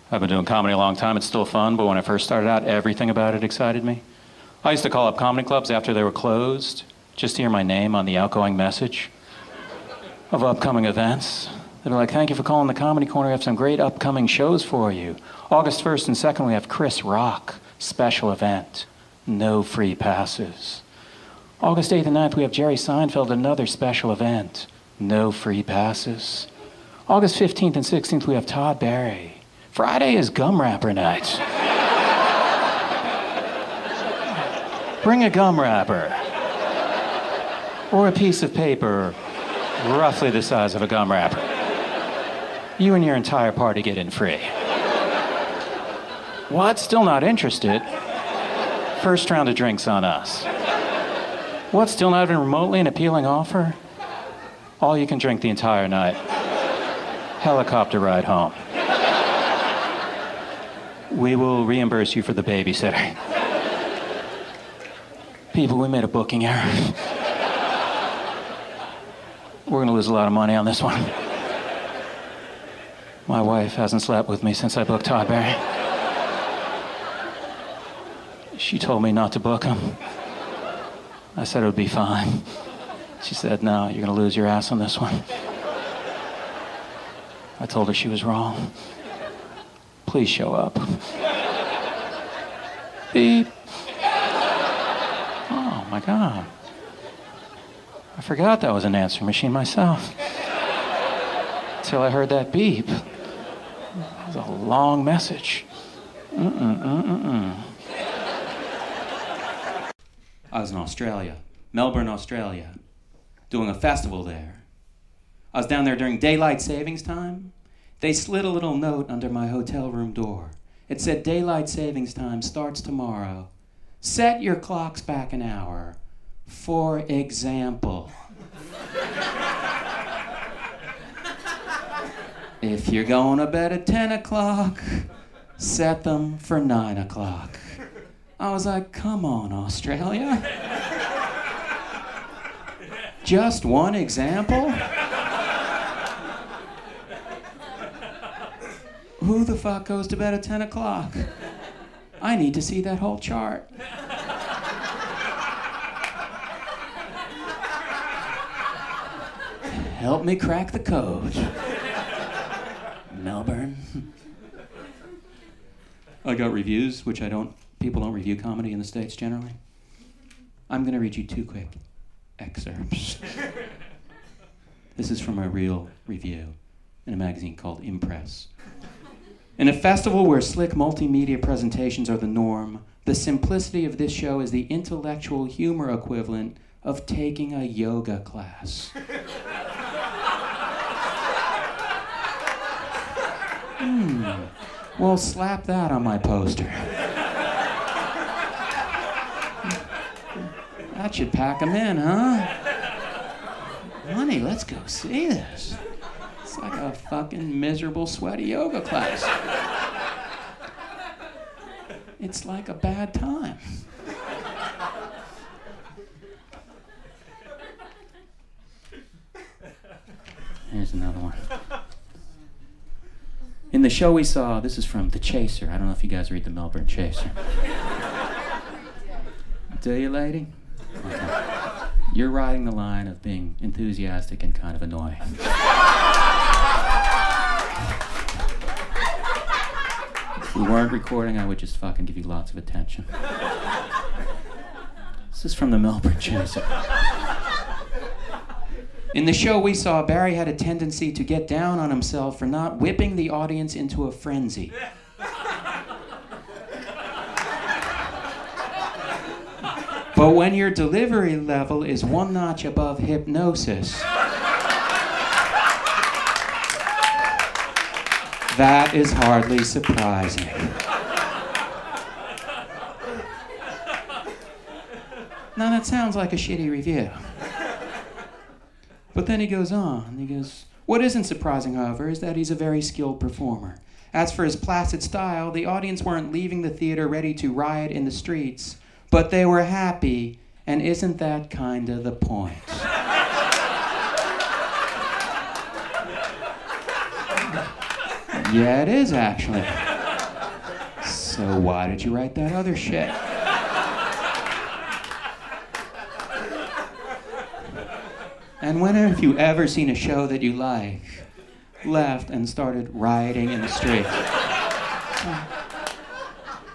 I've been doing comedy a long time. It's still fun, but when I first started out, everything about it excited me. I used to call up comedy clubs after they were closed just to hear my name on the outgoing message of upcoming events. They'd be like, thank you for calling the Comedy Corner. We have some great upcoming shows for you. August 1st and 2nd, we have Chris Rock, special event. No free passes. August 8th and 9th, we have Jerry Seinfeld, another special event. No free passes. August 15th and 16th, we have Todd Barry. Friday is gum wrapper night. Bring a gum wrapper. Or a piece of paper roughly the size of a gum wrapper. You and your entire party get in free. What? Still not interested? First round of drinks on us. What? Still not even remotely an appealing offer? All you can drink the entire night. Helicopter ride home. We will reimburse you for the babysitter. People, we made a booking error. We're gonna lose a lot of money on this one. My wife hasn't slept with me since I booked Todd Barry. She told me not to book him. I said it would be fine. She said, no, you're gonna lose your ass on this one. I told her she was wrong. Please show up. Beep. Oh my God. I forgot that was an answering machine myself. Until I heard that beep. It was a long message. I was in Australia, Melbourne, Australia, doing a festival there. I was down there during daylight savings time. They slid a little note under my hotel room door. It said, daylight savings time starts tomorrow. Set your clocks back an hour. For example. If you're going to bed at 10 o'clock, set them for 9 o'clock. I was like, come on, Australia. Just one example? Who the fuck goes to bed at 10 o'clock? I need to see that whole chart. Help me crack the code. Melbourne. I got reviews, which people don't review comedy in the States generally. I'm gonna read you 2 quick excerpts. This is from a real review in a magazine called Impress. In a festival where slick multimedia presentations are the norm, the simplicity of this show is the intellectual humor equivalent of taking a yoga class. Well, slap that on my poster. That should pack them in, huh? Honey, let's go see this. It's like a fucking miserable, sweaty yoga class. It's like a bad time. Here's another one. In the show we saw, this is from The Chaser. I don't know if you guys read the Melbourne Chaser. Do you, lady? Okay. You're riding the line of being enthusiastic and kind of annoying. If we weren't recording, I would just fucking give you lots of attention. This is from the Melbourne Chaser. In the show we saw, Barry had a tendency to get down on himself for not whipping the audience into a frenzy. But when your delivery level is 1 notch above hypnosis, that is hardly surprising. Now that sounds like a shitty review. But then he goes on, he goes, what isn't surprising, however, is that he's a very skilled performer. As for his placid style, the audience weren't leaving the theater ready to riot in the streets, but they were happy, and isn't that kinda the point? Yeah, it is, actually. So why did you write that other shit? And when have you ever seen a show that you like, left and started rioting in the street?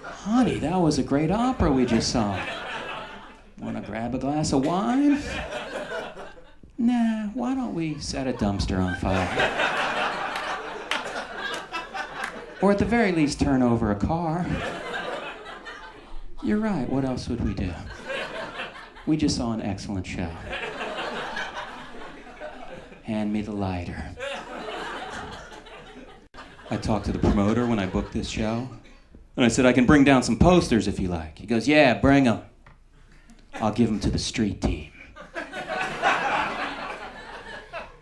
Honey, that was a great opera we just saw. Want to grab a glass of wine? Nah, why don't we set a dumpster on fire? Or at the very least, turn over a car. You're right, what else would we do? We just saw an excellent show. Hand me the lighter. I talked to the promoter when I booked this show, and I said, I can bring down some posters if you like. He goes, yeah, bring them. I'll give them to the street team.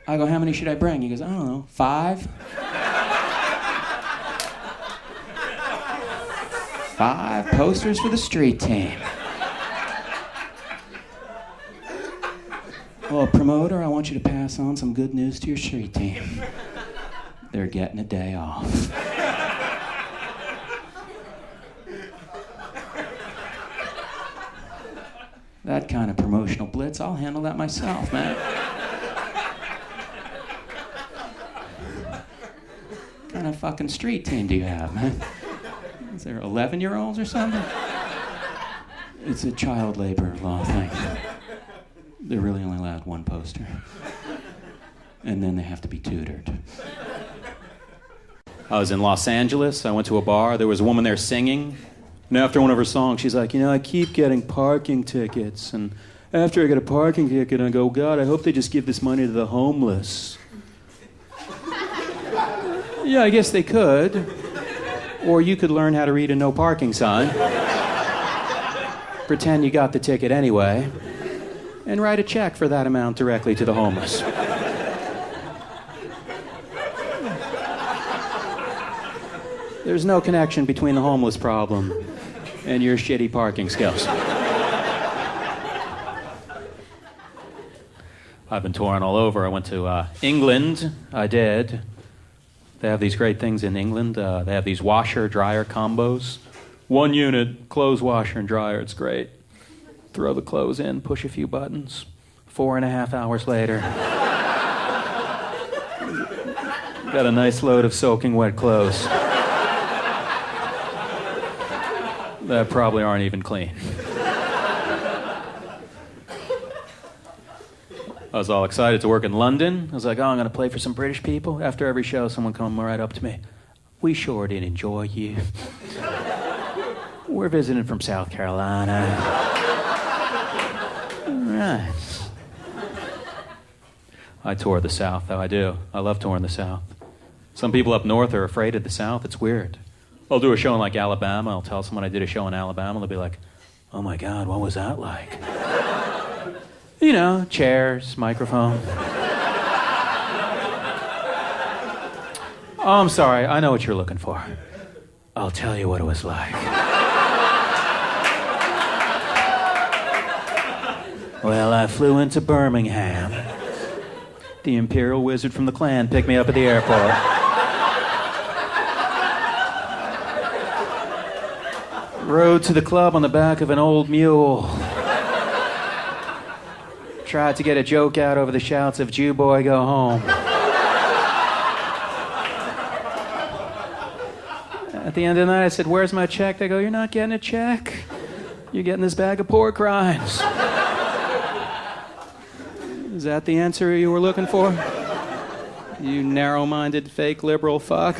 I go, how many should I bring? He goes, I don't know, 5? 5 posters for the street team. Well, promoter, I want you to pass on some good news to your street team. They're getting a day off. That kind of promotional blitz, I'll handle that myself, man. What kind of fucking street team do you have, man? Is there 11-year-olds or something? It's a child labor law thing. They're really only allowed 1 poster. And then they have to be tutored. I was in Los Angeles. I went to a bar. There was a woman there singing. And after one of her songs, she's like, I keep getting parking tickets. And after I get a parking ticket, I go, God, I hope they just give this money to the homeless. Yeah, I guess they could. Or you could learn how to read a no parking sign. Pretend you got the ticket anyway. And write a check for that amount directly to the homeless. There's no connection between the homeless problem and your shitty parking skills. I've been touring all over. I went to England. I did. They have these great things in England. They have these washer-dryer combos. 1 unit, clothes washer and dryer. It's great. Throw the clothes in, push a few buttons. 4.5 hours later, got a nice load of soaking wet clothes that probably aren't even clean. I was all excited to work in London. I was like, I'm going to play for some British people. After every show, someone come right up to me. We sure did enjoy you. We're visiting from South Carolina. Right. I tour the South, though. I do. I love touring the South. Some people up north are afraid of the South. It's weird. I'll do a show in like Alabama. I'll tell someone I did a show in Alabama. They'll be like, oh my God, what was that like? Chairs, microphone. Oh, I'm sorry. I know what you're looking for. I'll tell you what it was like. Well, I flew into Birmingham. The Imperial Wizard from the Klan picked me up at the airport. Rode to the club on the back of an old mule. Tried to get a joke out over the shouts of Jew boy, go home. At the end of the night, I said, where's my check? They go, you're not getting a check. You're getting this bag of pork rinds. Is that the answer you were looking for? You narrow-minded, fake liberal fuck.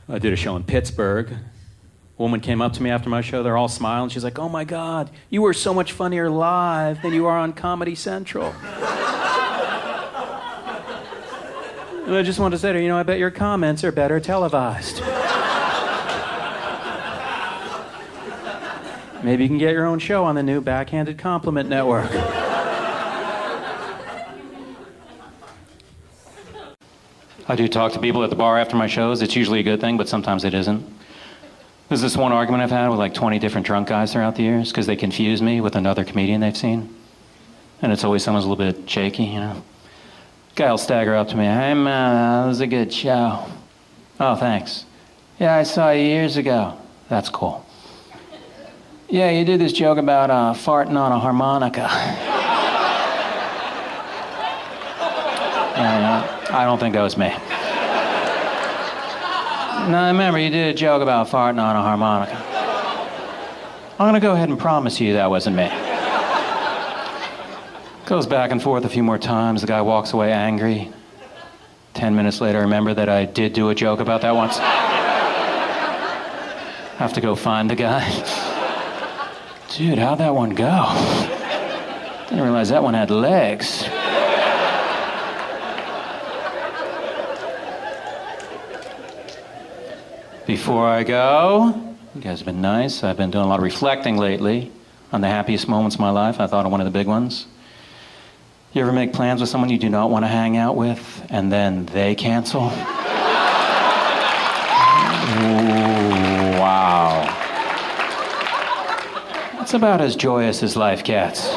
I did a show in Pittsburgh. A woman came up to me after my show. They're all smiling. She's like, oh my God, you were so much funnier live than you are on Comedy Central. And I just wanted to say to her, I bet your comments are better televised. Maybe you can get your own show on the new Backhanded Compliment Network. I do talk to people at the bar after my shows. It's usually a good thing, but sometimes it isn't. There's this one argument I've had with like 20 different drunk guys throughout the years because they confuse me with another comedian they've seen. And it's always someone's a little bit shaky, you know. Guy will stagger up to me. Hey, man, that was a good show. Oh, thanks. Yeah, I saw you years ago. That's cool. Yeah, you did this joke about farting on a harmonica. Yeah, I don't think that was me. No, I remember you did a joke about farting on a harmonica. I'm gonna go ahead and promise you that wasn't me. Goes back and forth a few more times. The guy walks away angry. 10 minutes later, I remember that I did do a joke about that once. Have to go find the guy. Dude, how'd that one go? Didn't realize that one had legs. Before I go, you guys have been nice. I've been doing a lot of reflecting lately on the happiest moments of my life. I thought of one of the big ones. You ever make plans with someone you do not want to hang out with, and then they cancel? Ooh, wow. That's about as joyous as life gets.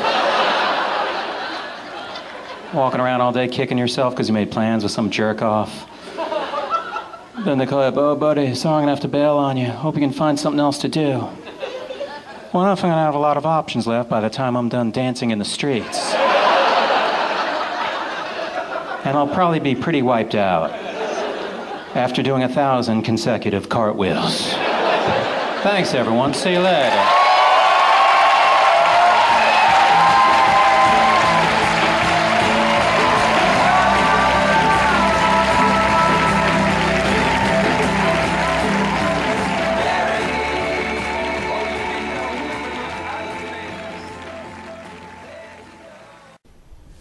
Walking around all day kicking yourself because you made plans with some jerk off. Then they call up, oh, buddy, sorry, I'm going to have to bail on you. Hope you can find something else to do. Well, I'm going to have a lot of options left by the time I'm done dancing in the streets. And I'll probably be pretty wiped out after doing 1,000 consecutive cartwheels. Thanks, everyone. See you later.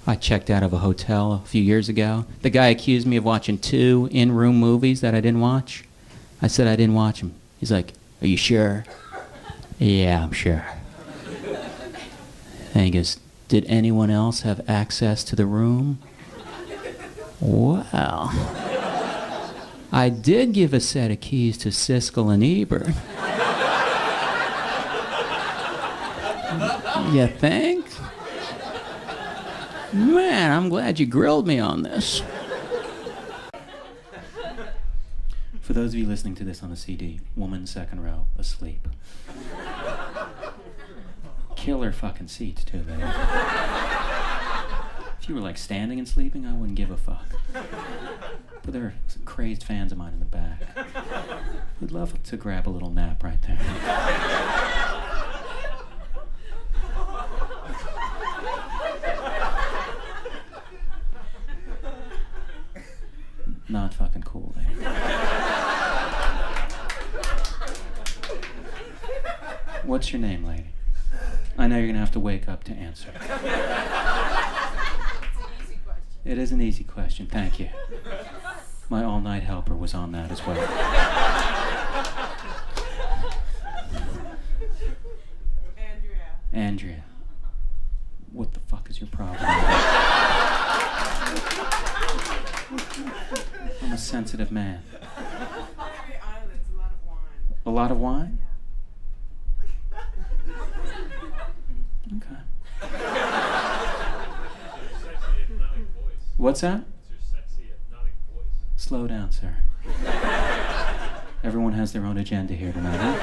I checked out of a hotel a few years ago. The guy accused me of watching 2 in-room movies that I didn't watch. I said I didn't watch them. He's like, are you sure? Yeah, I'm sure. And he goes, did anyone else have access to the room? Well, I did give a set of keys to Siskel and Ebert. You think? Man, I'm glad you grilled me on this. For those of you listening to this on the CD, woman second row, asleep. Killer fucking seats too, baby. If you were like standing and sleeping, I wouldn't give a fuck. But there are some crazed fans of mine in the back. Would love to grab a little nap right there. Not fucking cool, lady. What's your name, lady? I know you're gonna have to wake up to answer. It's an easy question. It is an easy question, thank you. My all-night helper was on that as well. Andrea. What the fuck is your problem? I'm a sensitive man. Canary Islands, a lot of wine. A lot of wine? Yeah. Okay. What's that? It's your sexy hypnotic voice. Slow down, sir. Everyone has their own agenda here tonight, huh?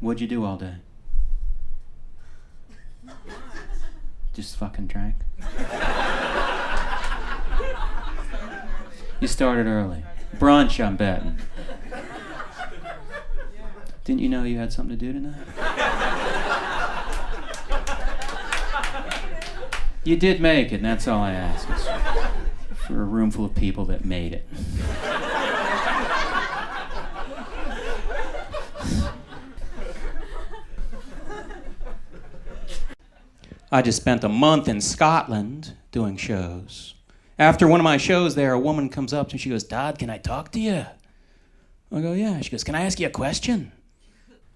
What'd you do all day? Just fucking drank? You started early. Brunch, I'm betting. Didn't you know you had something to do tonight? You did make it, and that's all I ask. It's for a room full of people that made it. I just spent a month in Scotland doing shows. After one of my shows there, a woman comes up and she goes, Todd, can I talk to you? I go, yeah. She goes, can I ask you a question?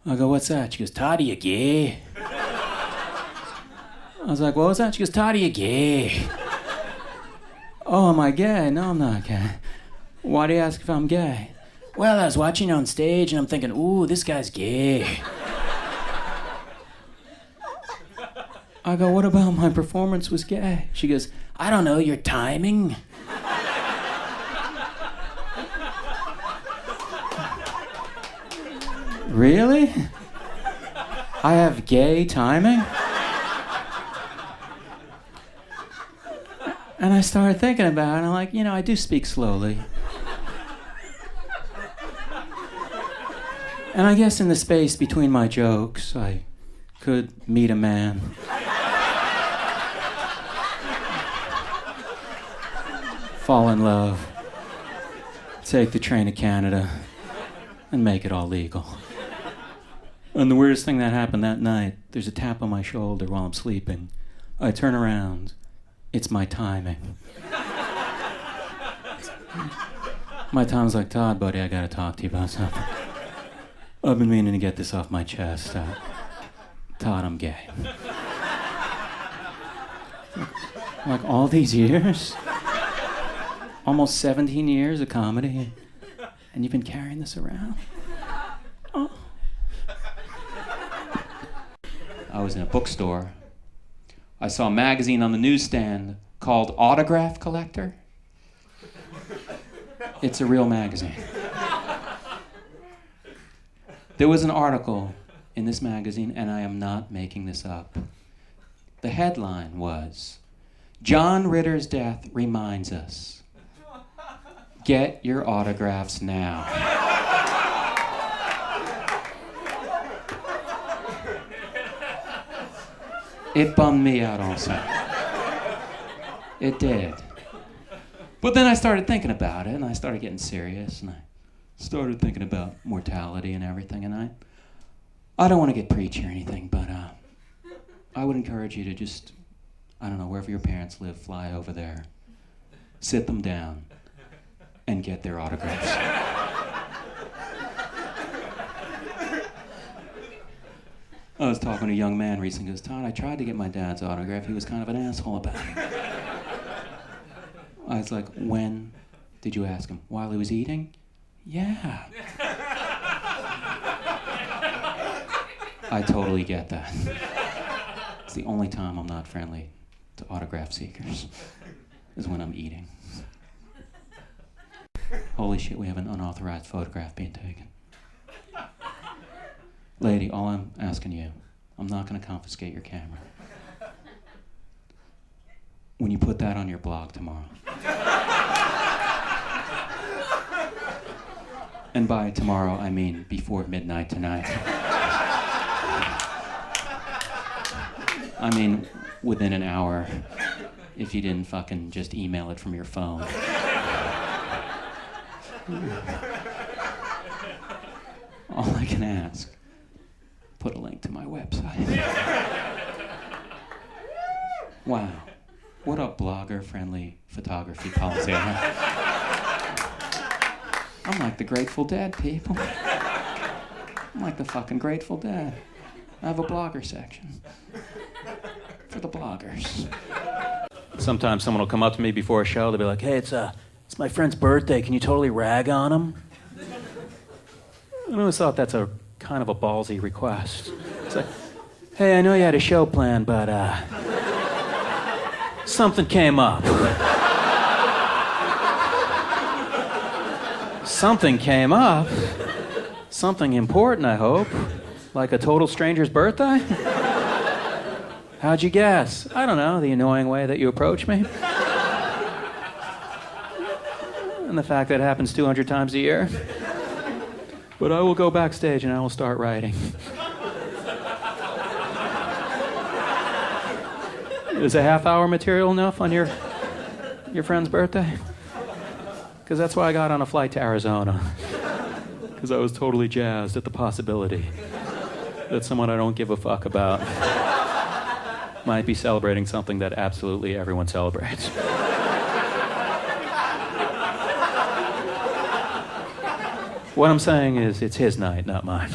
I go, what's that? She goes, Todd, are you gay? I was like, what was that? She goes, Todd, are you gay? Oh, am I gay? No, I'm not gay. Why do you ask if I'm gay? Well, I was watching on stage and I'm thinking, ooh, this guy's gay. I go, what about my performance was gay? She goes, I don't know, your timing. Really? I have gay timing? And I started thinking about it, and I'm like, I do speak slowly. And I guess in the space between my jokes, I could meet a man. Fall in love. Take the train to Canada. And make it all legal. And the weirdest thing that happened that night, there's a tap on my shoulder while I'm sleeping. I turn around. It's my timing. My time's like, Todd, buddy, I gotta talk to you about something. I've been meaning to get this off my chest. Todd, I'm gay. Like all these years? Almost 17 years of comedy, and you've been carrying this around? Oh. I was in a bookstore. I saw a magazine on the newsstand called Autograph Collector. It's a real magazine. There was an article in this magazine, and I am not making this up. The headline was, John Ritter's death reminds us, get your autographs now. It bummed me out also. It did. But then I started thinking about it, and I started getting serious, and I started thinking about mortality and everything, and I don't want to get preachy or anything, but I would encourage you to just, I don't know, wherever your parents live, fly over there, sit them down, and get their autographs. I was talking to a young man recently. He goes, Todd, I tried to get my dad's autograph. He was kind of an asshole about it. I was like, when did you ask him? While he was eating? Yeah. I totally get that. It's the only time I'm not friendly to autograph seekers, is when I'm eating. Holy shit, we have an unauthorized photograph being taken. Lady, all I'm asking you, I'm not going to confiscate your camera. When you put that on your blog tomorrow. And by tomorrow, I mean before midnight tonight. I mean, within an hour, if you didn't fucking just email it from your phone. All I can ask, put a link to my website. Wow, what a blogger-friendly photography policy I have. I'm like the Grateful Dead, people. I'm like the fucking Grateful Dead. I have a blogger section for the bloggers. Sometimes someone will come up to me before a show, they'll be like, hey, it's my friend's birthday, can you totally rag on him? I always thought that's a kind of a ballsy request. It's like, hey, I know you had a show planned, but something came up. Something came up? Something important, I hope. Like a total stranger's birthday? How'd you guess? I don't know, the annoying way that you approach me. And the fact that it happens 200 times a year. But I will go backstage and I will start writing. Is a half-hour material enough on your friend's birthday? Because that's why I got on a flight to Arizona. Because I was totally jazzed at the possibility that someone I don't give a fuck about might be celebrating something that absolutely everyone celebrates. What I'm saying is, it's his night, not mine.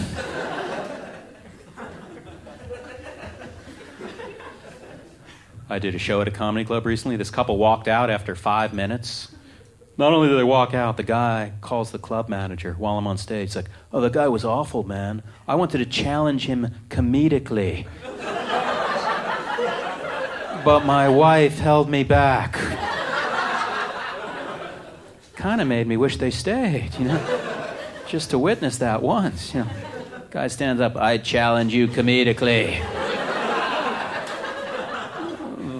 I I did a show at a comedy club recently. This couple walked out after 5 minutes. Not only did they walk out, the guy calls the club manager while I'm on stage. He's like, "Oh, the guy was awful, man. I wanted to challenge him comedically. But my wife held me back." Kind of made me wish they stayed, just to witness that once. Guy stands up, "I challenge you comedically."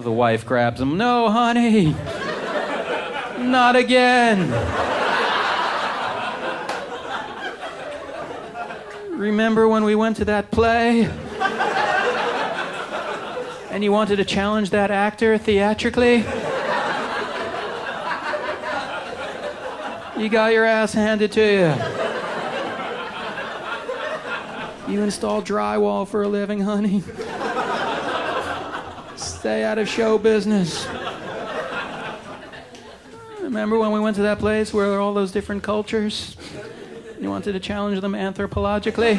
The wife grabs him, "No, honey, not again. Remember when we went to that play? And you wanted to challenge that actor theatrically? You got your ass handed to you. You install drywall for a living, honey. Stay out of show business. Remember when we went to that place where there were all those different cultures? You wanted to challenge them anthropologically?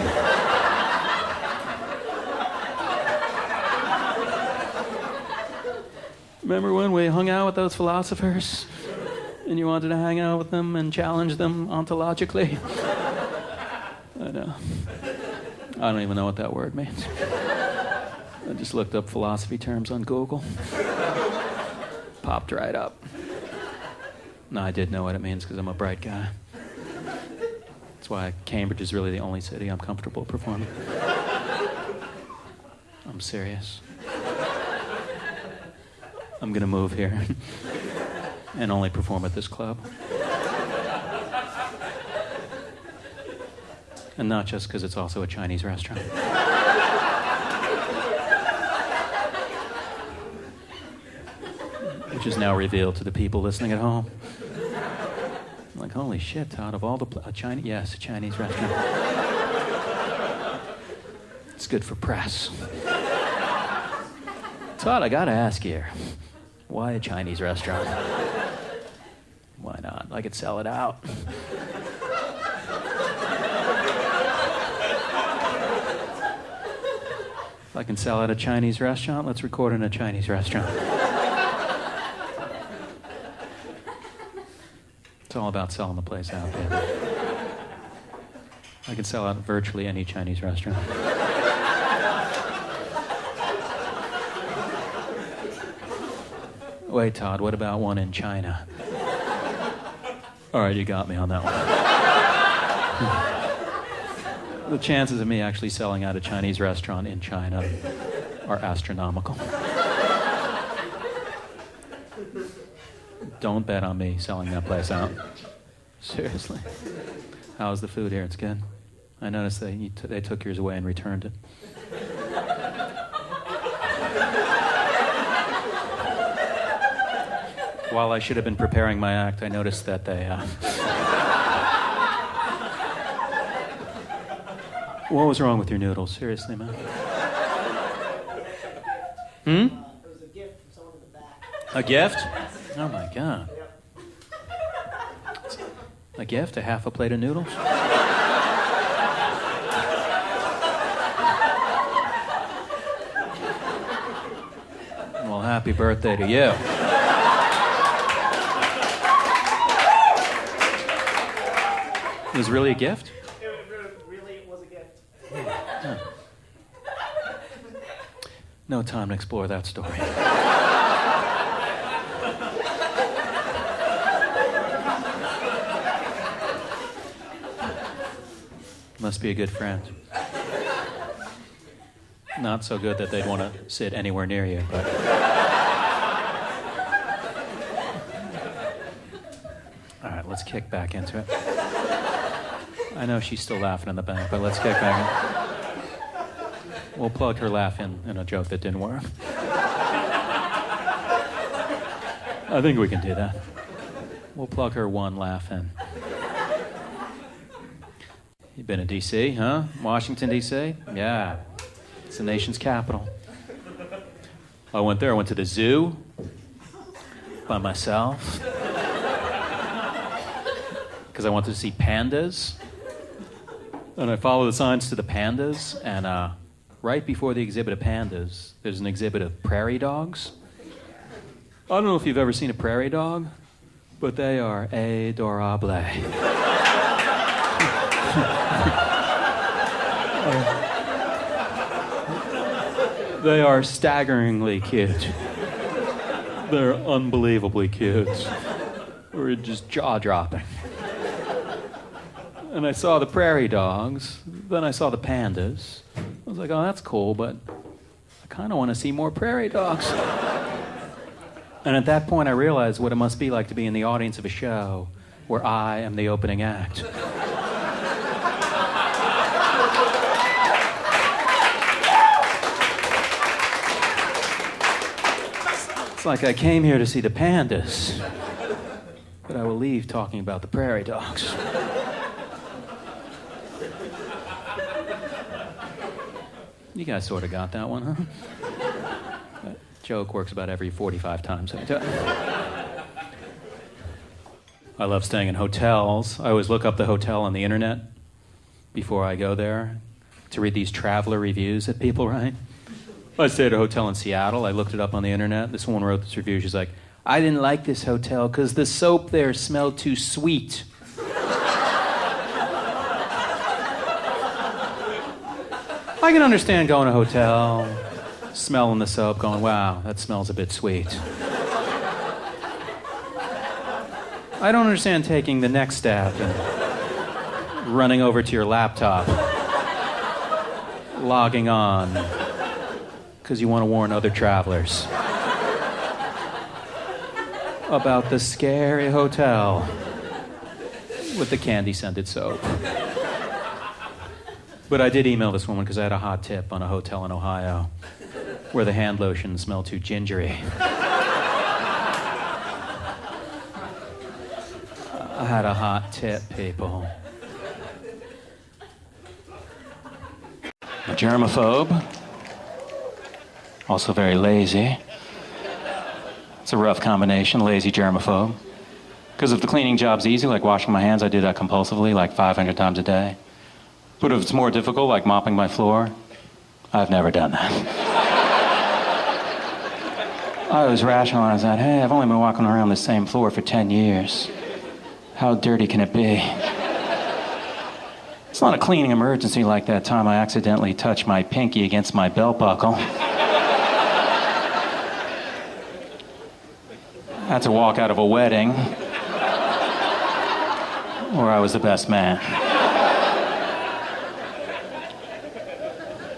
Remember when we hung out with those philosophers and you wanted to hang out with them and challenge them ontologically? I don't even know what that word means. I just looked up philosophy terms on Google. Popped right up. No, I did know what it means because I'm a bright guy. That's why Cambridge is really the only city I'm comfortable performing. I'm serious. I'm gonna move here and only perform at this club. And not just because it's also a Chinese restaurant. Which is now revealed to the people listening at home. I'm like, holy shit, Todd, of all the a Chinese, yes, a Chinese restaurant. It's good for press. Todd, I gotta ask you, why a Chinese restaurant? Why not? I could sell it out. If I can sell at a Chinese restaurant, let's record in a Chinese restaurant. It's all about selling the place out there. I can sell out virtually any Chinese restaurant. Wait, Todd, what about one in China? All right, you got me on that one. The chances of me actually selling out a Chinese restaurant in China are astronomical. Don't bet on me selling that place out. Seriously. How's the food here? It's good. I noticed they took yours away and returned it. While I should have been preparing my act, I noticed that they... What was wrong with your noodles? Seriously, man. It was a gift from someone in the back. A gift? Oh my God. A gift? A half a plate of noodles? Well, happy birthday to you. It was really a gift? It was a gift. Huh. No time to explore that story. Must be a good friend. Not so good that they'd want to sit anywhere near you, but... All right, let's kick back into it. I know she's still laughing in the back, but let's kick back in. We'll plug her laugh in a joke that didn't work. I think we can do that. We'll plug her one laugh in. You been in D.C., huh? Washington, D.C.? Yeah. It's the nation's capital. I went there. I went to the zoo by myself because I wanted to see pandas. And I followed the signs to the pandas, and right before the exhibit of pandas, there's an exhibit of prairie dogs. I don't know if you've ever seen a prairie dog, but they are adorable. They are staggeringly cute. They're unbelievably cute. We're just jaw-dropping. And I saw the prairie dogs, then I saw the pandas. I was like, oh, that's cool, but I kind of want to see more prairie dogs. And at that point, I realized what it must be like to be in the audience of a show where I am the opening act. It's like I came here to see the pandas, but I will leave talking about the prairie dogs. You guys sort of got that one, huh? That joke works about every 45 times. I love staying in hotels. I always look up the hotel on the internet before I go there to read these traveler reviews that people write. I stayed at a hotel in Seattle. I looked it up on the internet. This woman wrote this review. She's like, I didn't like this hotel because the soap there smelled too sweet. I can understand going to a hotel, smelling the soap, going, wow, that smells a bit sweet. I don't understand taking the next step and running over to your laptop, logging on, because you want to warn other travelers about the scary hotel with the candy-scented soap. But I did email this woman because I had a hot tip on a hotel in Ohio where the hand lotion smelled too gingery. I had a hot tip, people. A germaphobe. Also very lazy. It's a rough combination, lazy germaphobe. Because if the cleaning job's easy, like washing my hands, I do that compulsively, like 500 times a day. But if it's more difficult, like mopping my floor, I've never done that. I always rationalize that, hey, I've only been walking around the same floor for 10 years. How dirty can it be? It's not a cleaning emergency like that time I accidentally touched my pinky against my belt buckle. I had to walk out of a wedding where I was the best man.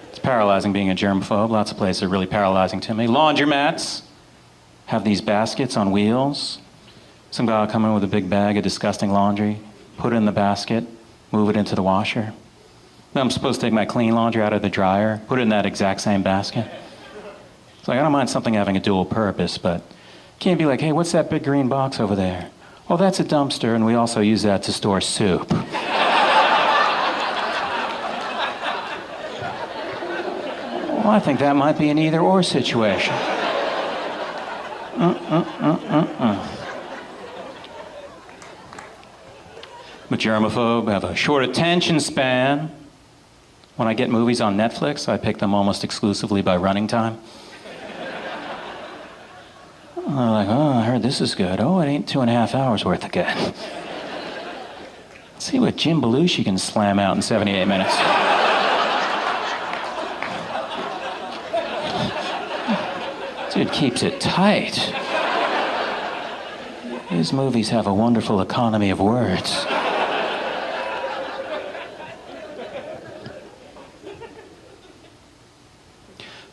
It's paralyzing being a germaphobe. Lots of places are really paralyzing to me. Laundromats have these baskets on wheels. Some guy will come in with a big bag of disgusting laundry, put it in the basket, move it into the washer. Then I'm supposed to take my clean laundry out of the dryer, put it in that exact same basket. It's like, I don't mind something having a dual purpose, but can't be like, hey, what's that big green box over there? Oh, that's a dumpster, and we also use that to store soup. Well, I think that might be an either-or situation. I'm a germaphobe, I have a short attention span. When I get movies on Netflix, I pick them almost exclusively by running time. I'm like, oh, I heard this is good. Oh, it ain't 2.5 hours worth of good. Let's see what Jim Belushi can slam out in 78 minutes. Dude keeps it tight. His movies have a wonderful economy of words.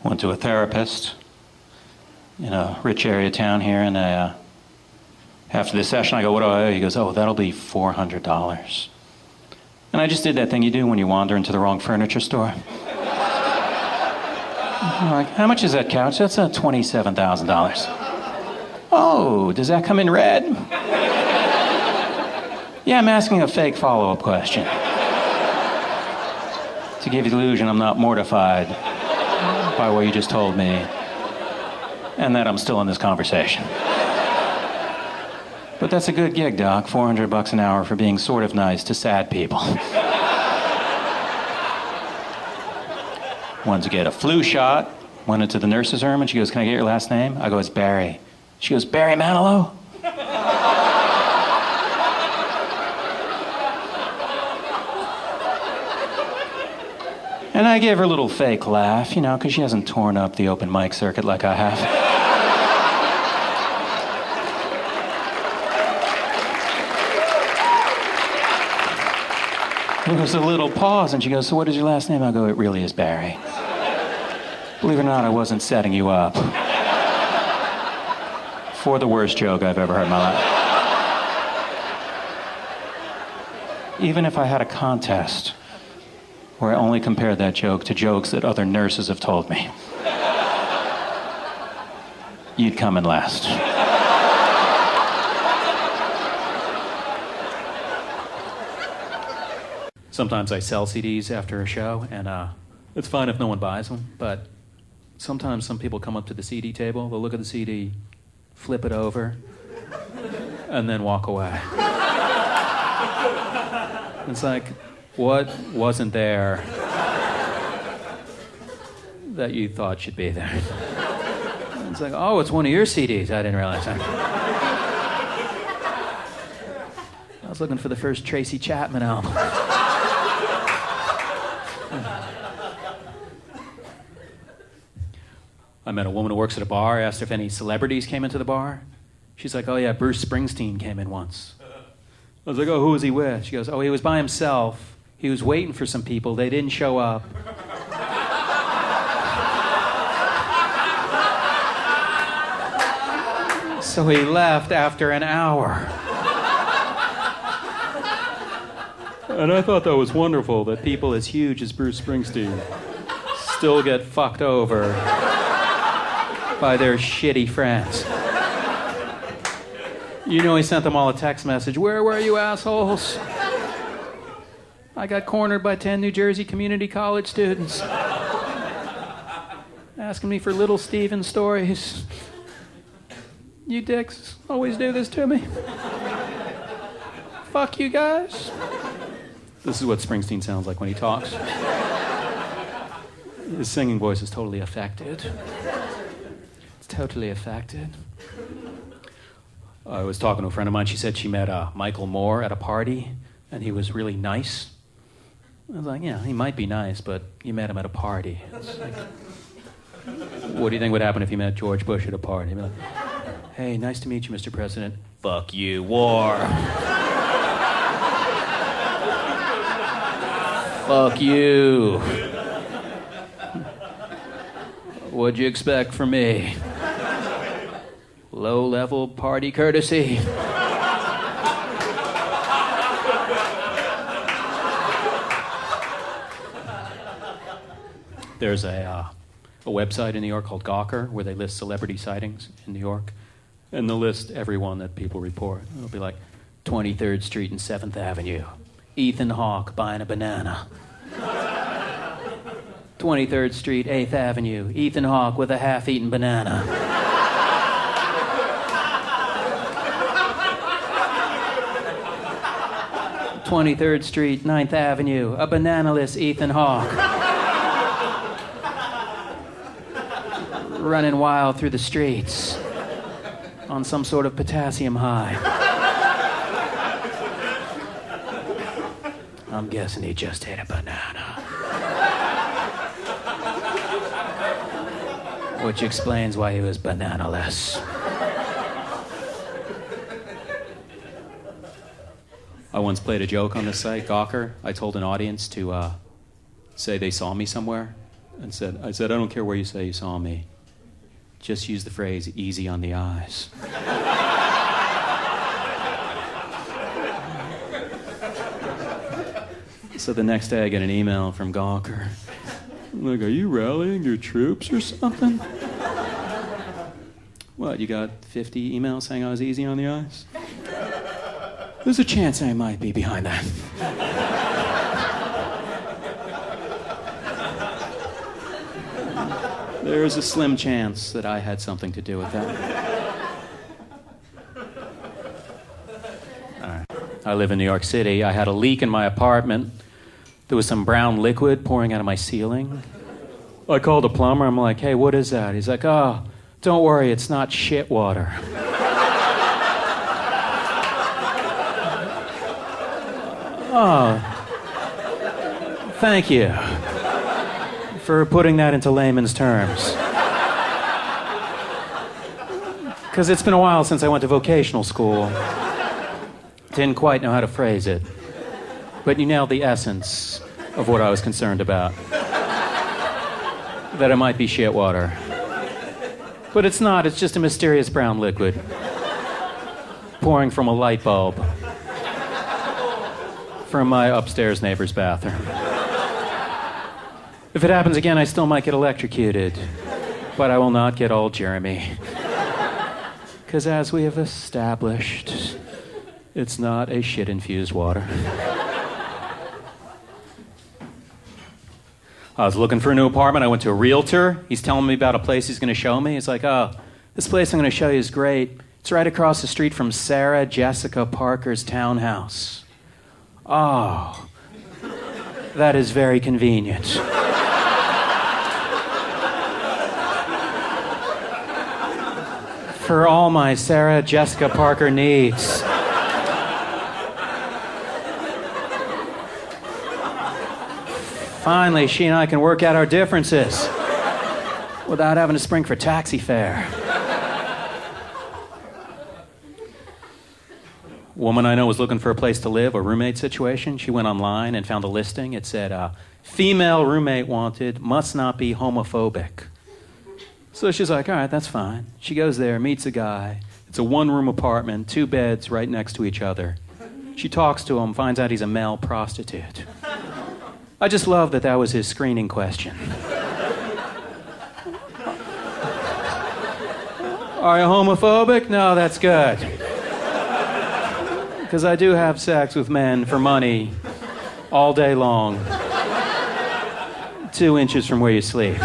Went to a therapist in a rich area town here, and after the session, I go, what do I owe? He goes, oh, that'll be $400. And I just did that thing you do when you wander into the wrong furniture store. I'm like, how much is that couch? That's $27,000. Oh, does that come in red? Yeah, I'm asking a fake follow-up question. To give you the illusion I'm not mortified by what you just told me, and that I'm still in this conversation. But that's a good gig, Doc. $400 an hour for being sort of nice to sad people. Wanted to get a flu shot. Went into the nurse's room, and she goes, can I get your last name? I go, it's Barry. She goes, Barry Manilow? And I gave her a little fake laugh, you know, because she hasn't torn up the open mic circuit like I have. There was a little pause, and she goes, so what is your last name? I go, it really is Barry. Believe it or not, I wasn't setting you up. For the worst joke I've ever heard in my life. Even if I had a contest where I only compared that joke to jokes that other nurses have told me, you'd come in last. Sometimes I sell CDs after a show, and it's fine if no one buys them, but sometimes some people come up to the CD table, they'll look at the CD, flip it over, and then walk away. It's like, what wasn't there that you thought should be there? It's like, oh, it's one of your CDs. I didn't realize that. I was looking for the first Tracy Chapman album. I met a woman who works at a bar. I asked her if any celebrities came into the bar. She's like, oh yeah, Bruce Springsteen came in once. I was like, oh, who was he with? She goes, oh, he was by himself. He was waiting for some people. They didn't show up. So he left after an hour. And I thought that was wonderful, that people as huge as Bruce Springsteen still get fucked over by their shitty friends. You know, he sent them all a text message. Where were you, assholes? I got cornered by 10 New Jersey community college students asking me for Little Steven stories. You dicks always do this to me. Fuck you guys. This is what Springsteen sounds like when he talks. His singing voice is totally affected. It's totally affected. I was talking to a friend of mine. She said she met Michael Moore at a party, and he was really nice. I was like, yeah, he might be nice, but you met him at a party. Like, what do you think would happen if you met George Bush at a party? He'd be like, hey, nice to meet you, Mr. President. Fuck you, war. Fuck you. What'd you expect from me? Low-level party courtesy. There's a website in New York called Gawker where they list celebrity sightings in New York. And they'll list everyone that people report. It'll be like 23rd Street and 7th Avenue. Ethan Hawke buying a banana. 23rd Street, 8th Avenue. Ethan Hawke with a half-eaten banana. 23rd Street, 9th Avenue. A bananaless Ethan Hawke. Running wild through the streets on some sort of potassium high. I'm guessing he just ate a banana. Which explains why he was bananaless. I once played a joke on this site, Gawker. I told an audience to say they saw me somewhere. I said, I don't care where you say you saw me. Just use the phrase, easy on the eyes. So the next day I get an email from Gawker. I'm like, are you rallying your troops or something? What, you got 50 emails saying I was easy on the eyes? There's a chance I might be behind that. There's a slim chance that I had something to do with that. All right. I live in New York City. I had a leak in my apartment. There was some brown liquid pouring out of my ceiling. I called a plumber. I'm like, hey, what is that? He's like, oh, Don't worry, it's not shit water. Oh, thank you for putting that into layman's terms. Because it's been a while since I went to vocational school. Didn't quite know how to phrase it. But you nailed the essence of what I was concerned about. That it might be shit water. But it's not, it's just a mysterious brown liquid pouring from a light bulb from my upstairs neighbor's bathroom. If it happens again, I still might get electrocuted, but I will not get all Jeremy. Because as we have established, it's not a shit-infused water. I was looking for a new apartment. I went to a realtor. He's telling me about a place he's going to show me. He's like, oh, this place I'm going to show you is great. It's right across the street from Sarah Jessica Parker's townhouse. Oh, that is very convenient. For all my Sarah Jessica Parker needs. Finally, she and I can work out our differences without having to spring for taxi fare. Woman I know was looking for a place to live, a roommate situation. She went online and found a listing. It said, female roommate wanted, must not be homophobic. So she's like, all right, that's fine. She goes there, meets a guy. It's a one-room apartment, 2 beds right next to each other. She talks to him, finds out he's a male prostitute. I just love that was his screening question. Are you homophobic? No, that's good. Because I do have sex with men for money all day long. 2 inches from where you sleep.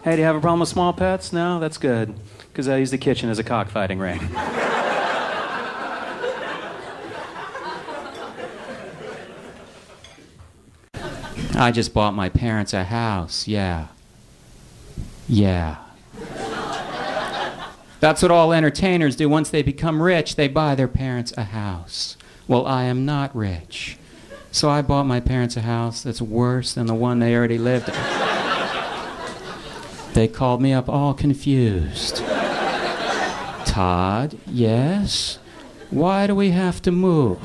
Hey, do you have a problem with small pets? No, that's good. Because I use the kitchen as a cockfighting ring. I just bought my parents a house, yeah. Yeah. That's what all entertainers do. Once they become rich, they buy their parents a house. Well, I am not rich. So I bought my parents a house that's worse than the one they already lived in. They called me up all confused. Todd, yes? Why do we have to move?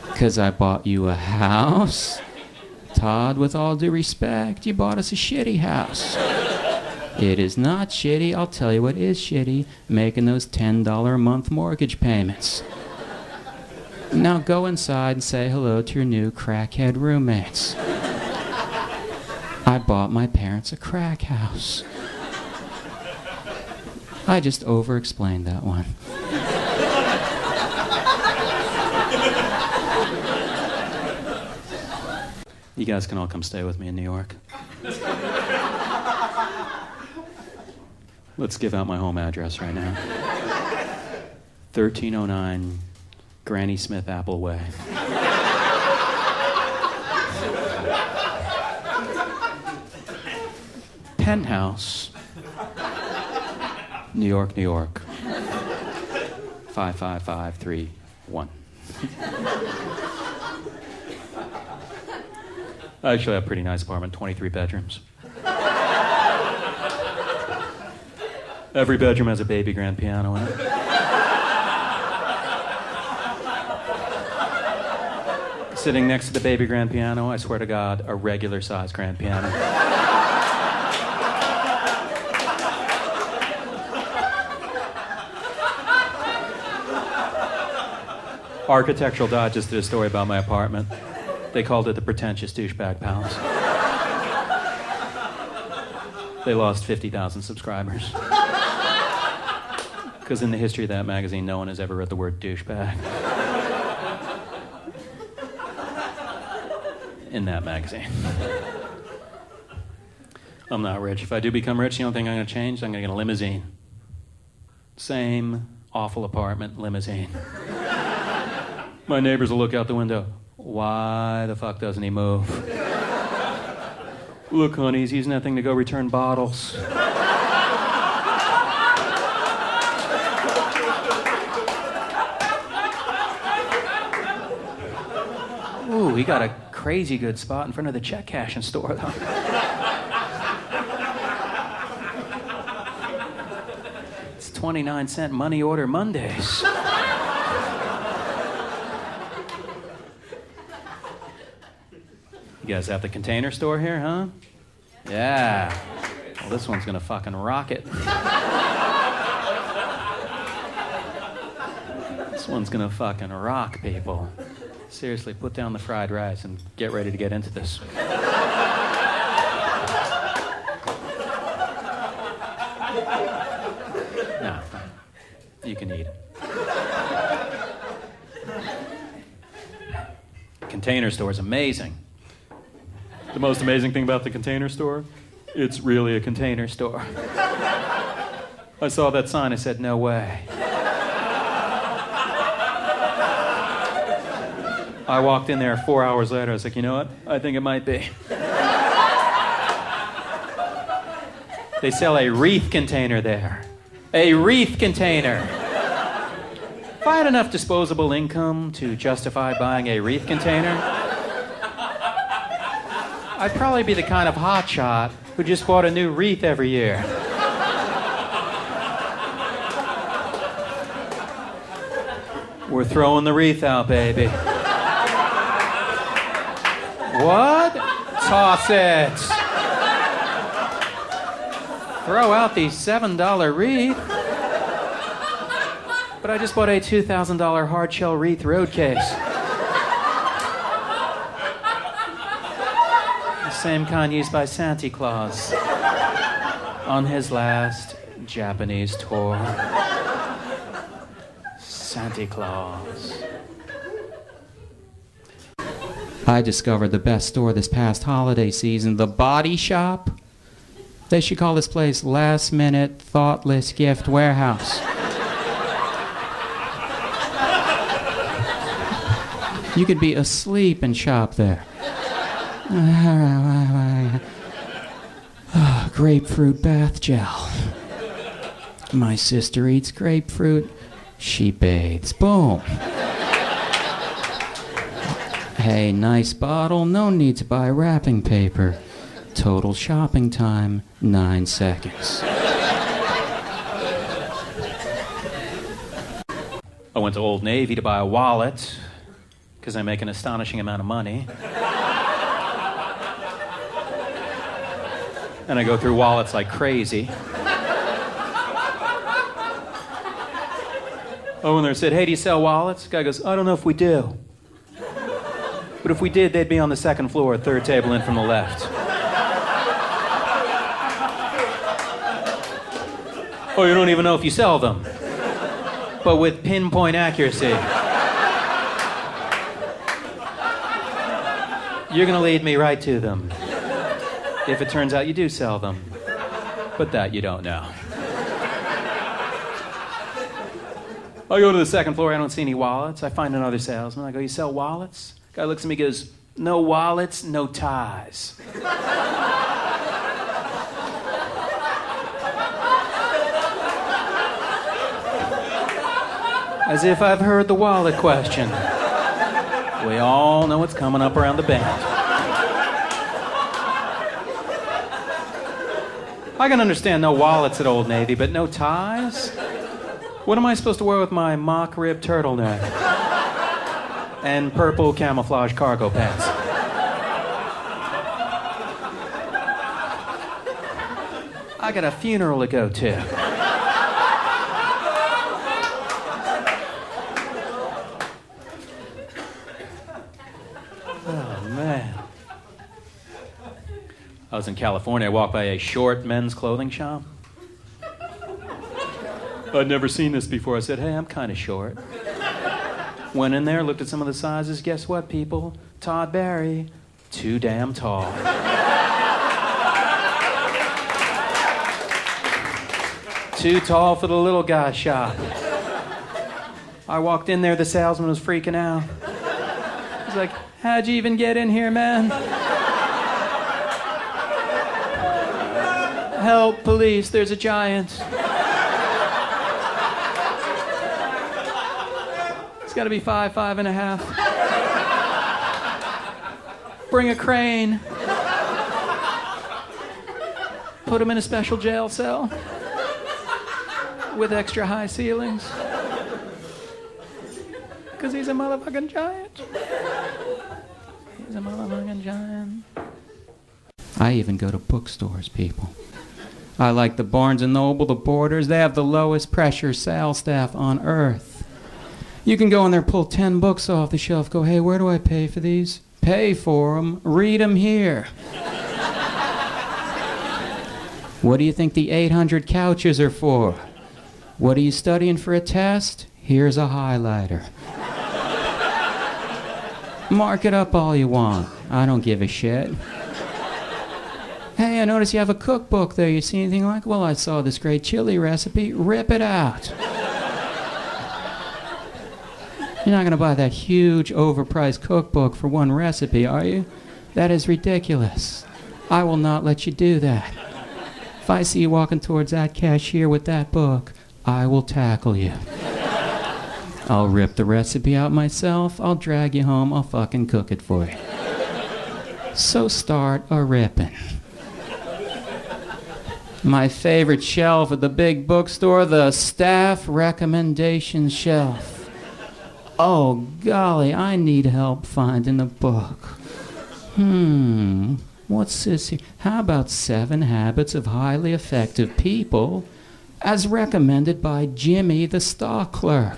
Because I bought you a house? Todd, with all due respect, you bought us a shitty house. It is not shitty. I'll tell you what is shitty. Making those $10 a month mortgage payments. Now go inside and say hello to your new crackhead roommates. I bought my parents a crack house. I just over-explained that one. You guys can all come stay with me in New York. Let's give out my home address right now. 1309 Granny Smith Apple Way. Penthouse, New York, New York. 55531. I actually have a pretty nice apartment, 23 bedrooms. Every bedroom has a baby grand piano in it. Sitting next to the baby grand piano, I swear to God, a regular sized grand piano. Architectural Dodge just did a story about my apartment. They called it the pretentious douchebag palace. They lost 50,000 subscribers. Because in the history of that magazine, no one has ever read the word douchebag. In that magazine. I'm not rich. If I do become rich, the only thing I'm going to change, I'm going to get a limousine. Same awful apartment, limousine. My neighbors will look out the window. Why the fuck doesn't he move? Look, honey, he's using that thing to go return bottles. Ooh, he got a crazy good spot in front of the check cashing store, though. It's 29-cent money order Mondays. You guys have the Container Store here, huh? Yeah. Well, this one's gonna fucking rock it. This one's gonna fucking rock, people. Seriously, put down the fried rice and get ready to get into this. No, you can eat it. Container Store is amazing. The most amazing thing about the Container Store? It's really a container store. I saw that sign, I said, no way. I walked in there 4 hours later, I was like, you know what? I think it might be. They sell a wreath container there. A wreath container. If I had enough disposable income to justify buying a wreath container, I'd probably be the kind of hotshot who just bought a new wreath every year. We're throwing the wreath out, baby. What? Toss it. Throw out the $7 wreath. But I just bought a $2,000 hard shell wreath road case. The same kind used by Santa Claus on his last Japanese tour. Santa Claus. I discovered the best store this past holiday season, The Body Shop. They should call this place Last Minute Thoughtless Gift Warehouse. You could be asleep and shop there. Grapefruit bath gel. My sister eats grapefruit. She bathes. Boom. Hey, nice bottle. No need to buy wrapping paper. Total shopping time, 9 seconds. I went to Old Navy to buy a wallet because I make an astonishing amount of money. And I go through wallets like crazy. Oh, and they said, hey, do you sell wallets? The guy goes, I don't know if we do. But if we did, they'd be on the second floor, third table in from the left. Oh, you don't even know if you sell them. But with pinpoint accuracy. You're gonna lead me right to them. If it turns out you do sell them. But that you don't know. I go to the second floor, I don't see any wallets. I find another salesman. I go, you sell wallets? Guy looks at me and goes, no wallets, no ties. As if I've heard the wallet question. We all know what's coming up around the bend. I can understand no wallets at Old Navy, but no ties? What am I supposed to wear with my mock rib turtleneck? And purple camouflage cargo pants? I got a funeral to go to. Oh, man. I was in California. I walked by a short men's clothing shop. I'd never seen this before. I said, hey, I'm kind of short. Went in there, looked at some of the sizes. Guess what, people? Todd Barry, too damn tall. Too tall for the little guy shop. I walked in there, the salesman was freaking out. He's like, How'd you even get in here, man? Help, police, there's a giant. It's gotta be 5.5. Bring a crane. Put him in a special jail cell with extra high ceilings. Because he's a motherfucking giant. He's a motherfucking giant. I even go to bookstores, people. I like the Barnes & Noble, the Borders. They have the lowest pressure sales staff on earth. You can go in there, pull 10 books off the shelf, go, hey, where do I pay for these? Pay for them, read them here. What do you think the 800 couches are for? What are you studying for a test? Here's a highlighter. Mark it up all you want. I don't give a shit. Hey, I notice you have a cookbook there. You see anything like? Well, I saw this great chili recipe. Rip it out. You're not going to buy that huge, overpriced cookbook for one recipe, are you? That is ridiculous. I will not let you do that. If I see you walking towards that cashier with that book, I will tackle you. I'll rip the recipe out myself. I'll drag you home. I'll fucking cook it for you. So start a ripping. My favorite shelf at the big bookstore, the staff recommendation shelf. Oh, golly, I need help finding a book. What's this here? How about 7 Habits of Highly Effective People as recommended by Jimmy the stock clerk?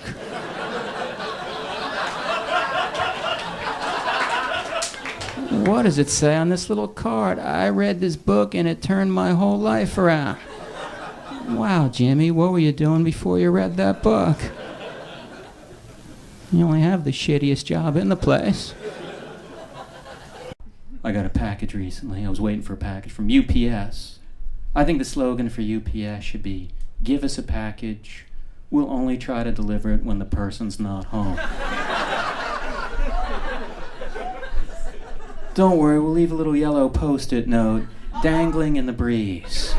What does it say on this little card? I read this book and it turned my whole life around. Wow, Jimmy, what were you doing before you read that book? You only have the shittiest job in the place. I got a package recently. I was waiting for a package from UPS. I think the slogan for UPS should be, give us a package. We'll only try to deliver it when the person's not home. Don't worry, we'll leave a little yellow post-it note dangling in the breeze.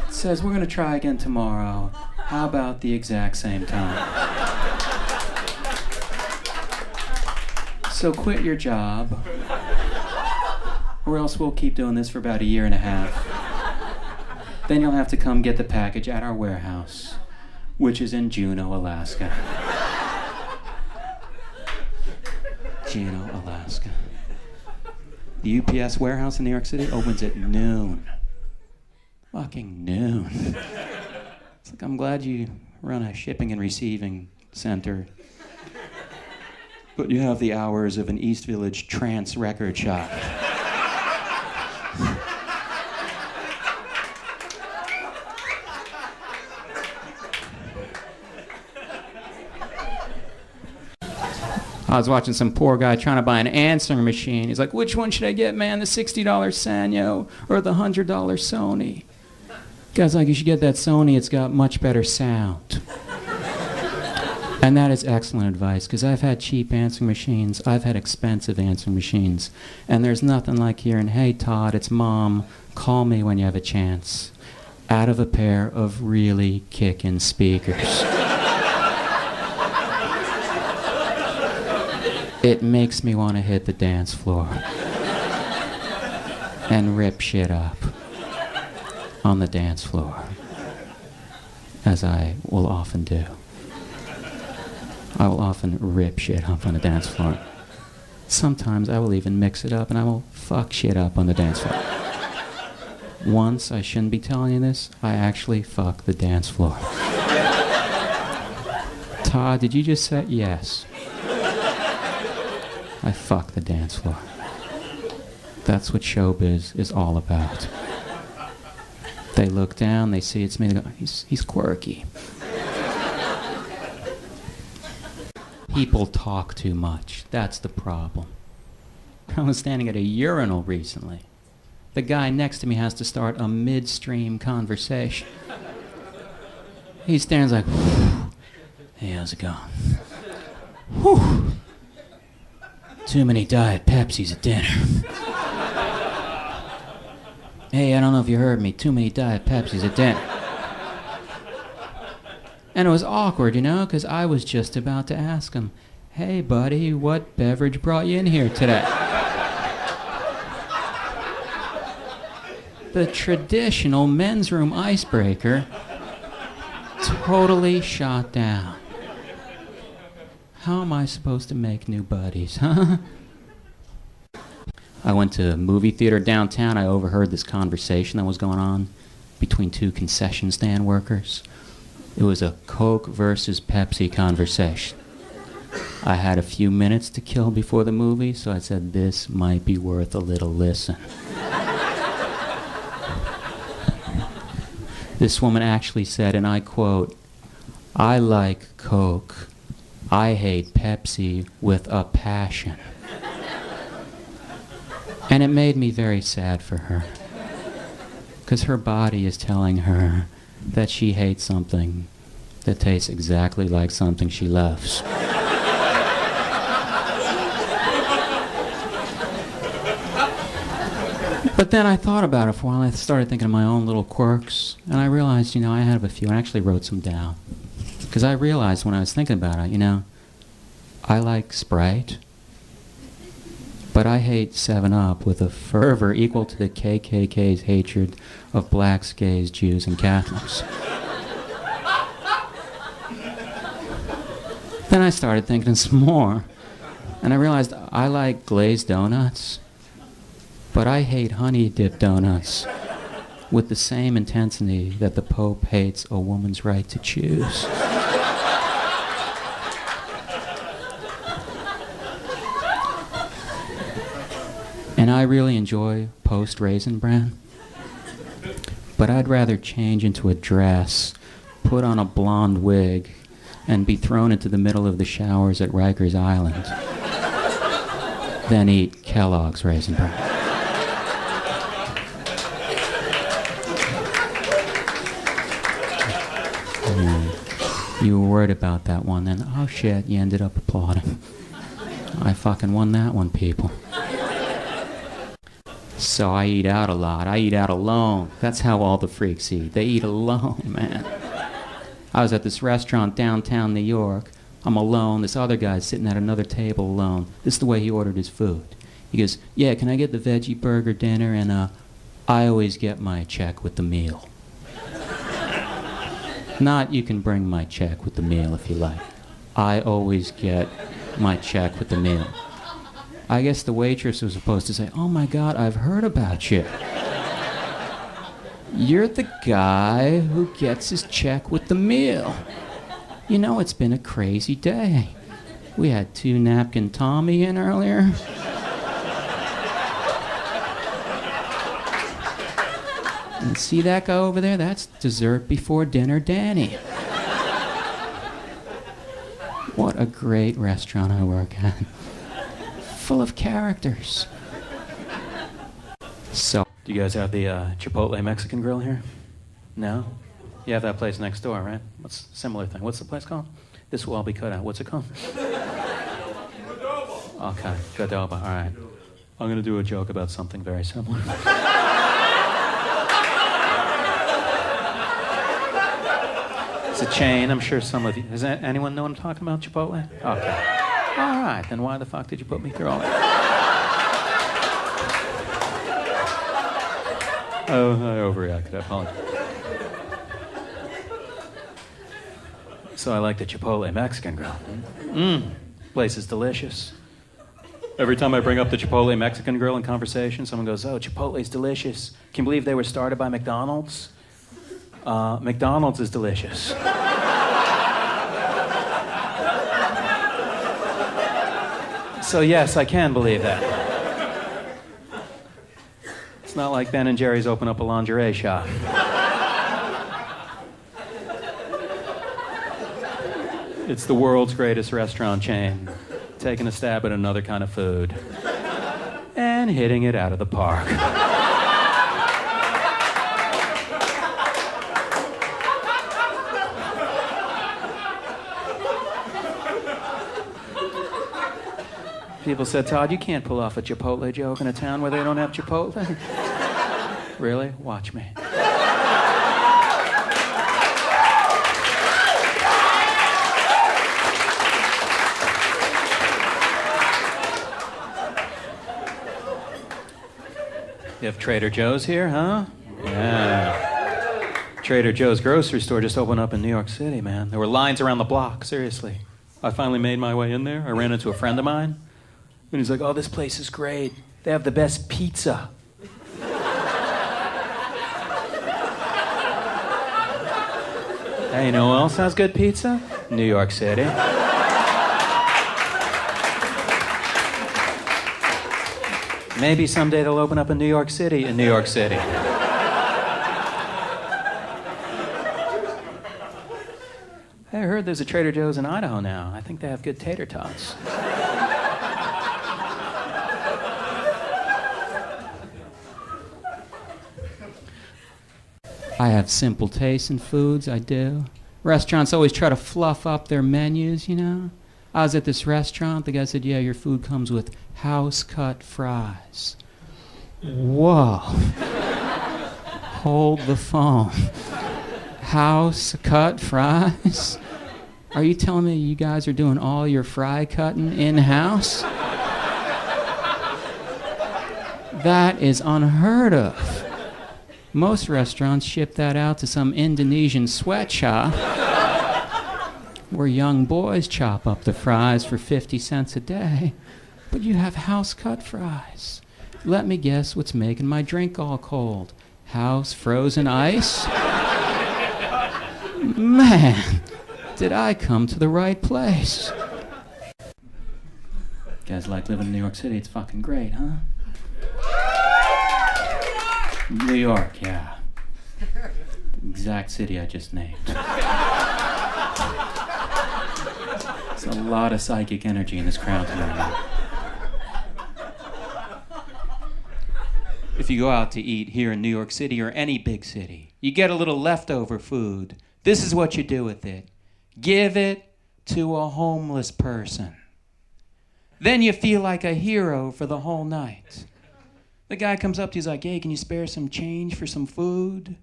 It says, we're going to try again tomorrow. How about the exact same time? So quit your job, or else we'll keep doing this for about 1.5 years. Then you'll have to come get the package at our warehouse, which is in Juneau, Alaska. Juneau, Alaska. The UPS warehouse in New York City opens at noon. Fucking noon. It's like, I'm glad you run a shipping and receiving center, but you have the hours of an East Village trance record shop. I was watching some poor guy trying to buy an answering machine. He's like, which one should I get, man? The $60 Sanyo or the $100 Sony? Guy's like, you should get that Sony. It's got much better sound. And that is excellent advice, because I've had cheap answering machines. I've had expensive answering machines. And there's nothing like hearing, hey, Todd, it's Mom. Call me when you have a chance. Out of a pair of really kicking speakers. It makes me want to hit the dance floor and rip shit up on the dance floor, as I will often do. I will often rip shit up on the dance floor. Sometimes I will even mix it up and I will fuck shit up on the dance floor. Once, I shouldn't be telling you this, I actually fucked the dance floor. Todd, did you just say yes? I fucked the dance floor. That's what showbiz is all about. They look down, they see it's me, they go, he's quirky. People talk too much. That's the problem. I was standing at a urinal recently. The guy next to me has to start a midstream conversation. He stands like, Hey, how's it going? Whew. Too many Diet Pepsis at dinner. Hey, I don't know if you heard me. Too many Diet Pepsis at dinner. And it was awkward, you know, because I was just about to ask him, hey, buddy, what beverage brought you in here today? The traditional men's room icebreaker totally shot down. How am I supposed to make new buddies, huh? I went to a movie theater downtown. I overheard this conversation that was going on between two concession stand workers. It was a Coke versus Pepsi conversation. I had a few minutes to kill before the movie, so I said, this might be worth a little listen. This woman actually said, and I quote, I like Coke. I hate Pepsi with a passion. And it made me very sad for her, because her body is telling her that she hates something that tastes exactly like something she loves. But then I thought about it for a while. I started thinking of my own little quirks, and I realized, you know, I have a few. I actually wrote some down. Because I realized when I was thinking about it, you know, I like Sprite, but I hate 7-Up with a fervor equal to the KKK's hatred of blacks, gays, Jews, and Catholics. Then I started thinking some more, and I realized I like glazed donuts, but I hate honey-dipped donuts with the same intensity that the Pope hates a woman's right to choose. And I really enjoy post-raisin bran, but I'd rather change into a dress, put on a blonde wig, and be thrown into the middle of the showers at Rikers Island than eat Kellogg's Raisin Bran. You were worried about that one, then oh shit, you ended up applauding. I fucking won that one, people. So I eat out a lot. I eat out alone. That's how all the freaks eat. They eat alone, man. I was at this restaurant downtown New York. I'm alone. This other guy's sitting at another table alone. This is the way he ordered his food. He goes, yeah, can I get the veggie burger dinner? And I always get my check with the meal. Not you can bring my check with the meal if you like. I always get my check with the meal. I guess the waitress was supposed to say, oh my God, I've heard about you. You're the guy who gets his check with the meal. You know, it's been a crazy day. We had 2 napkin Tommy in earlier. And see that guy over there? That's dessert before dinner Danny. What a great restaurant I work at. Full of characters. So, do you guys have the Chipotle Mexican grill here? No? You have that place next door, right? What's a similar thing? What's the place called? This will all be cut out. What's it called? Okay, Godoba, all right. I'm going to do a joke about something very similar. It's a chain. I'm sure some of you... Does anyone know what I'm talking about, Chipotle? Okay. All right, then why the fuck did you put me through all that? Oh, I overreacted. I apologize. So I like the Chipotle Mexican grill. Place is delicious. Every time I bring up the Chipotle Mexican grill in conversation, someone goes, oh, Chipotle's delicious. Can you believe they were started by McDonald's? McDonald's is delicious. So yes, I can believe that. It's not like Ben and Jerry's open up a lingerie shop. It's the world's greatest restaurant chain, taking a stab at another kind of food and hitting it out of the park. People said, Todd, you can't pull off a Chipotle joke in a town where they don't have Chipotle. Really? Watch me. You have Trader Joe's here, huh? Yeah. Trader Joe's grocery store just opened up in New York City, man. There were lines around the block, seriously. I finally made my way in there. I ran into a friend of mine. And he's like, oh, this place is great. They have the best pizza. Hey, you know who else has good pizza? New York City. Maybe someday they'll open up in New York City in New York City. Hey, I heard there's a Trader Joe's in Idaho now. I think they have good tater tots. I have simple tastes in foods, I do. Restaurants always try to fluff up their menus, you know? I was at this restaurant, the guy said, yeah, your food comes with house-cut fries. Whoa. Hold the phone. House-cut fries? Are you telling me you guys are doing all your fry cutting in-house? That is unheard of. Most restaurants ship that out to some Indonesian sweatshop where young boys chop up the fries for 50 cents a day. But you have house-cut fries. Let me guess what's making my drink all cold. House frozen ice? Man, did I come to the right place? You guys like living in New York City? It's fucking great, huh? New York, yeah. Exact city I just named. There's a lot of psychic energy in this crowd tonight. If you go out to eat here in New York City or any big city, you get a little leftover food. This is what you do with it. Give it to a homeless person. Then you feel like a hero for the whole night. The guy comes up to you, he's like, hey, can you spare some change for some food?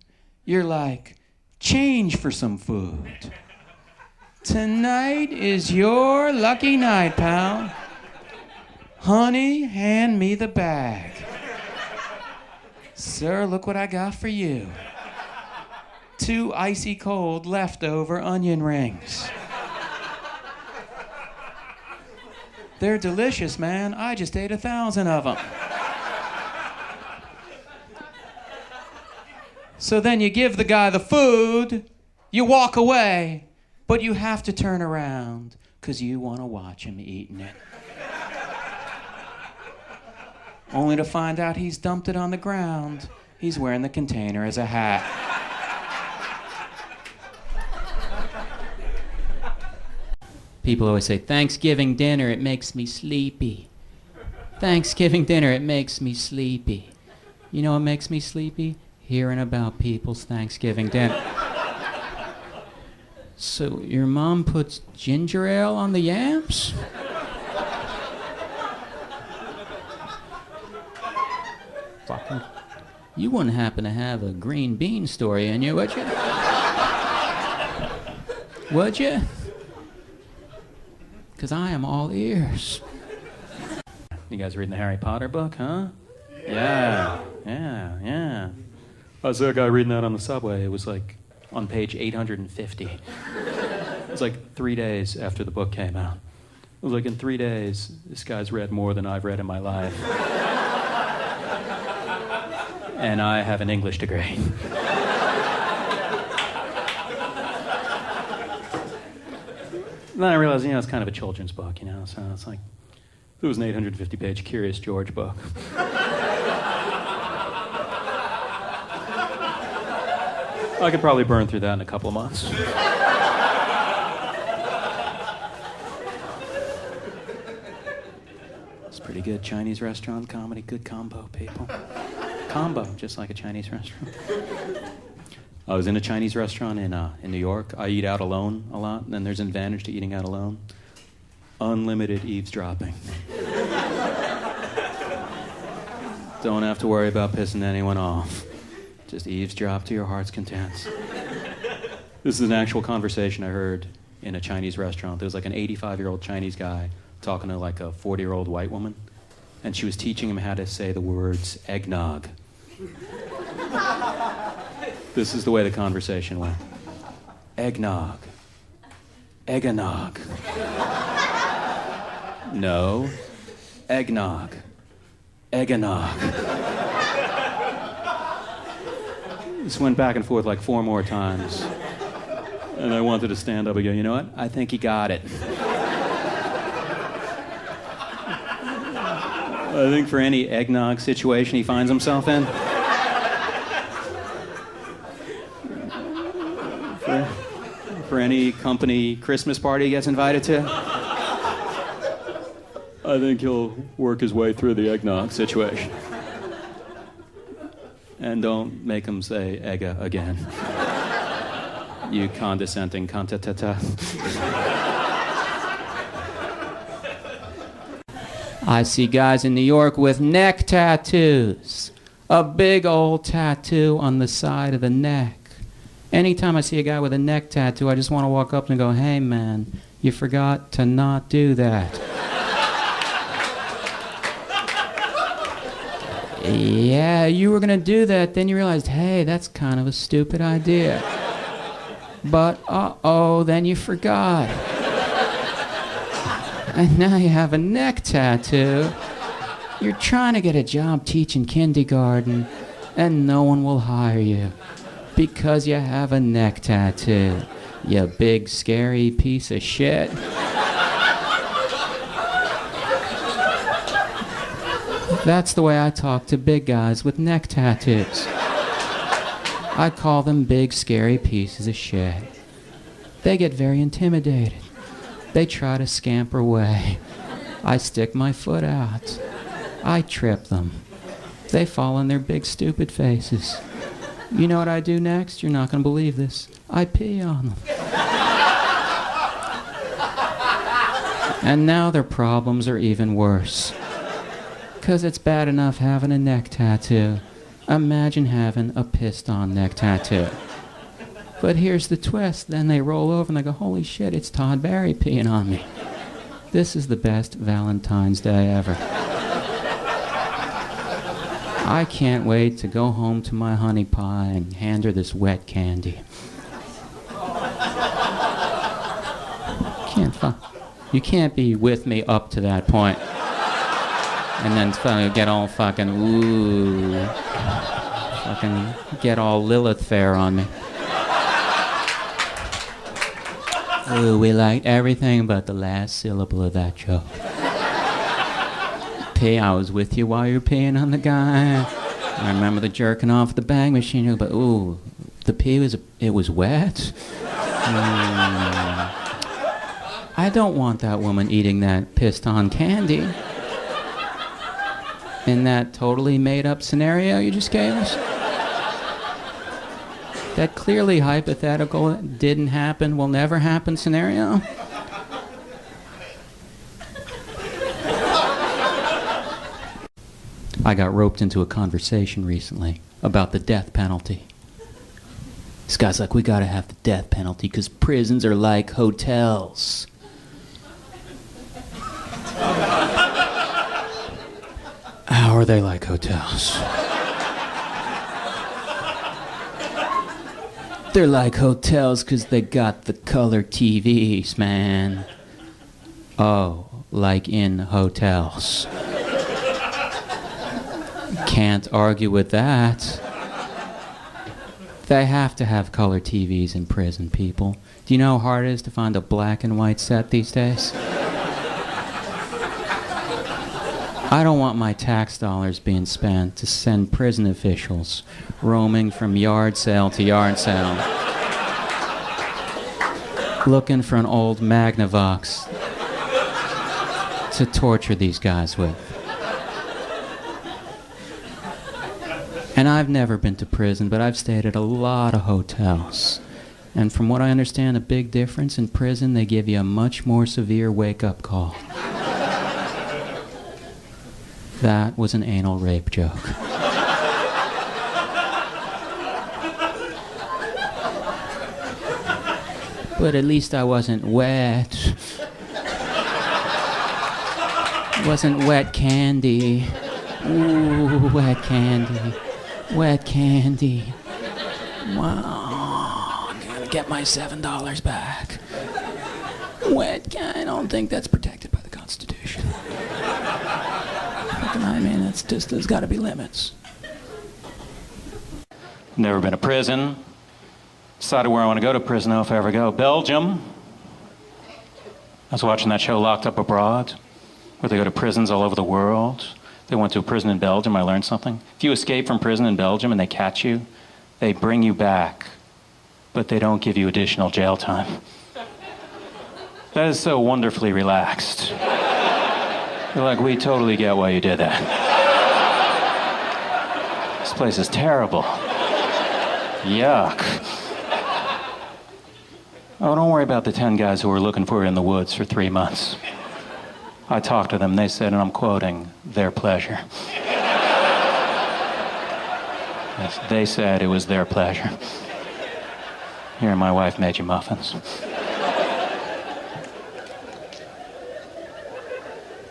You're like, change for some food. Tonight is your lucky night, pal. Honey, hand me the bag. Sir, look what I got for you. 2 icy cold leftover onion rings. They're delicious, man. I just ate 1,000 of them. So then you give the guy the food, you walk away, but you have to turn around because you want to watch him eating it. Only to find out he's dumped it on the ground. He's wearing the container as a hat. People always say, Thanksgiving dinner, it makes me sleepy. Thanksgiving dinner, it makes me sleepy. You know what makes me sleepy? Hearing about people's Thanksgiving dinner. So your mom puts ginger ale on the yams? Fucking, you wouldn't happen to have a green bean story in you, would you? Would you? Because I am all ears. You guys reading the Harry Potter book, huh? Yeah. I saw a guy reading that on the subway. It was like on page 850. It was like 3 days after the book came out. It was like, in 3 days, this guy's read more than I've read in my life. And I have an English degree. Then I realized, it's kind of a children's book, so it's like, it was an 850-page Curious George book. I could probably burn through that in a couple of months. It's pretty good Chinese restaurant comedy, good combo, people. Combo, just like a Chinese restaurant. I was in a Chinese restaurant in New York. I eat out alone a lot, and there's an advantage to eating out alone. Unlimited eavesdropping. Don't have to worry about pissing anyone off. Just eavesdrop to your heart's content. This is an actual conversation I heard in a Chinese restaurant. There was like an 85-year-old Chinese guy talking to like a 40-year-old white woman, and she was teaching him how to say the words eggnog. This is the way the conversation went. Eggnog. Egganog. No. Eggnog. Egganog. This went back and forth like 4 more times. And I wanted to stand up and go, you know what? I think he got it. I think for any eggnog situation he finds himself in, for any company Christmas party he gets invited to, I think he'll work his way through the eggnog situation. And don't make him say egga again. You condescending cunt-ta-ta-ta. I see guys in New York with neck tattoos. A big old tattoo on the side of the neck. Anytime I see a guy with a neck tattoo, I just want to walk up and go, hey man, you forgot to not do that. Yeah, you were going to do that, then you realized, hey, that's kind of a stupid idea. But, uh-oh, then you forgot. And now you have a neck tattoo. You're trying to get a job teaching kindergarten, and no one will hire you because you have a neck tattoo. You big, scary piece of shit. That's the way I talk to big guys with neck tattoos. I call them big, scary pieces of shit. They get very intimidated. They try to scamper away. I stick my foot out. I trip them. They fall on their big, stupid faces. You know what I do next? You're not going to believe this. I pee on them. And now their problems are even worse. 'Cause it's bad enough having a neck tattoo. Imagine having a pissed-on neck tattoo. But here's the twist. Then they roll over and they go, holy shit, it's Todd Barry peeing on me. This is the best Valentine's Day ever. I can't wait to go home to my honey pie and hand her this wet candy. You can't be with me up to that point. And then get all fucking, ooh, fucking get all Lilith fair on me. Ooh, we liked everything but the last syllable of that joke. Pee, I was with you while you were peeing on the guy. I remember the jerking off the bang machine, but ooh, the pee was wet. I don't want that woman eating that pissed-on candy. In that totally made-up scenario you just gave us? That clearly hypothetical, didn't happen, will never happen scenario? I got roped into a conversation recently about the death penalty. This guy's like, we gotta have the death penalty because prisons are like hotels. How are they like hotels? They're like hotels because they got the color TVs, man. Oh, like in hotels. Can't argue with that. They have to have color TVs in prison, people. Do you know how hard it is to find a black and white set these days? I don't want my tax dollars being spent to send prison officials roaming from yard sale to yard sale, looking for an old Magnavox to torture these guys with. And I've never been to prison, but I've stayed at a lot of hotels. And from what I understand, a big difference in prison, they give you a much more severe wake-up call. That was an anal rape joke. But at least I wasn't wet. Wasn't wet candy. Ooh, wet candy. Wet candy. Wow, I'm gonna get my $7 back. I don't think that's protected by the Constitution. I mean, it's just, there's gotta be limits. Never been to prison. Decided where I want to go to prison, though, if I ever go. Belgium. I was watching that show, Locked Up Abroad, where they go to prisons all over the world. They went to a prison in Belgium. I learned something. If you escape from prison in Belgium and they catch you, they bring you back, but they don't give you additional jail time. That is so wonderfully relaxed. You're like, we totally get why you did that. This place is terrible. Yuck. Oh, don't worry about the 10 guys who were looking for you in the woods for 3 months. I talked to them. They said, and I'm quoting, their pleasure. Yes, they said it was their pleasure. Here, my wife made you muffins.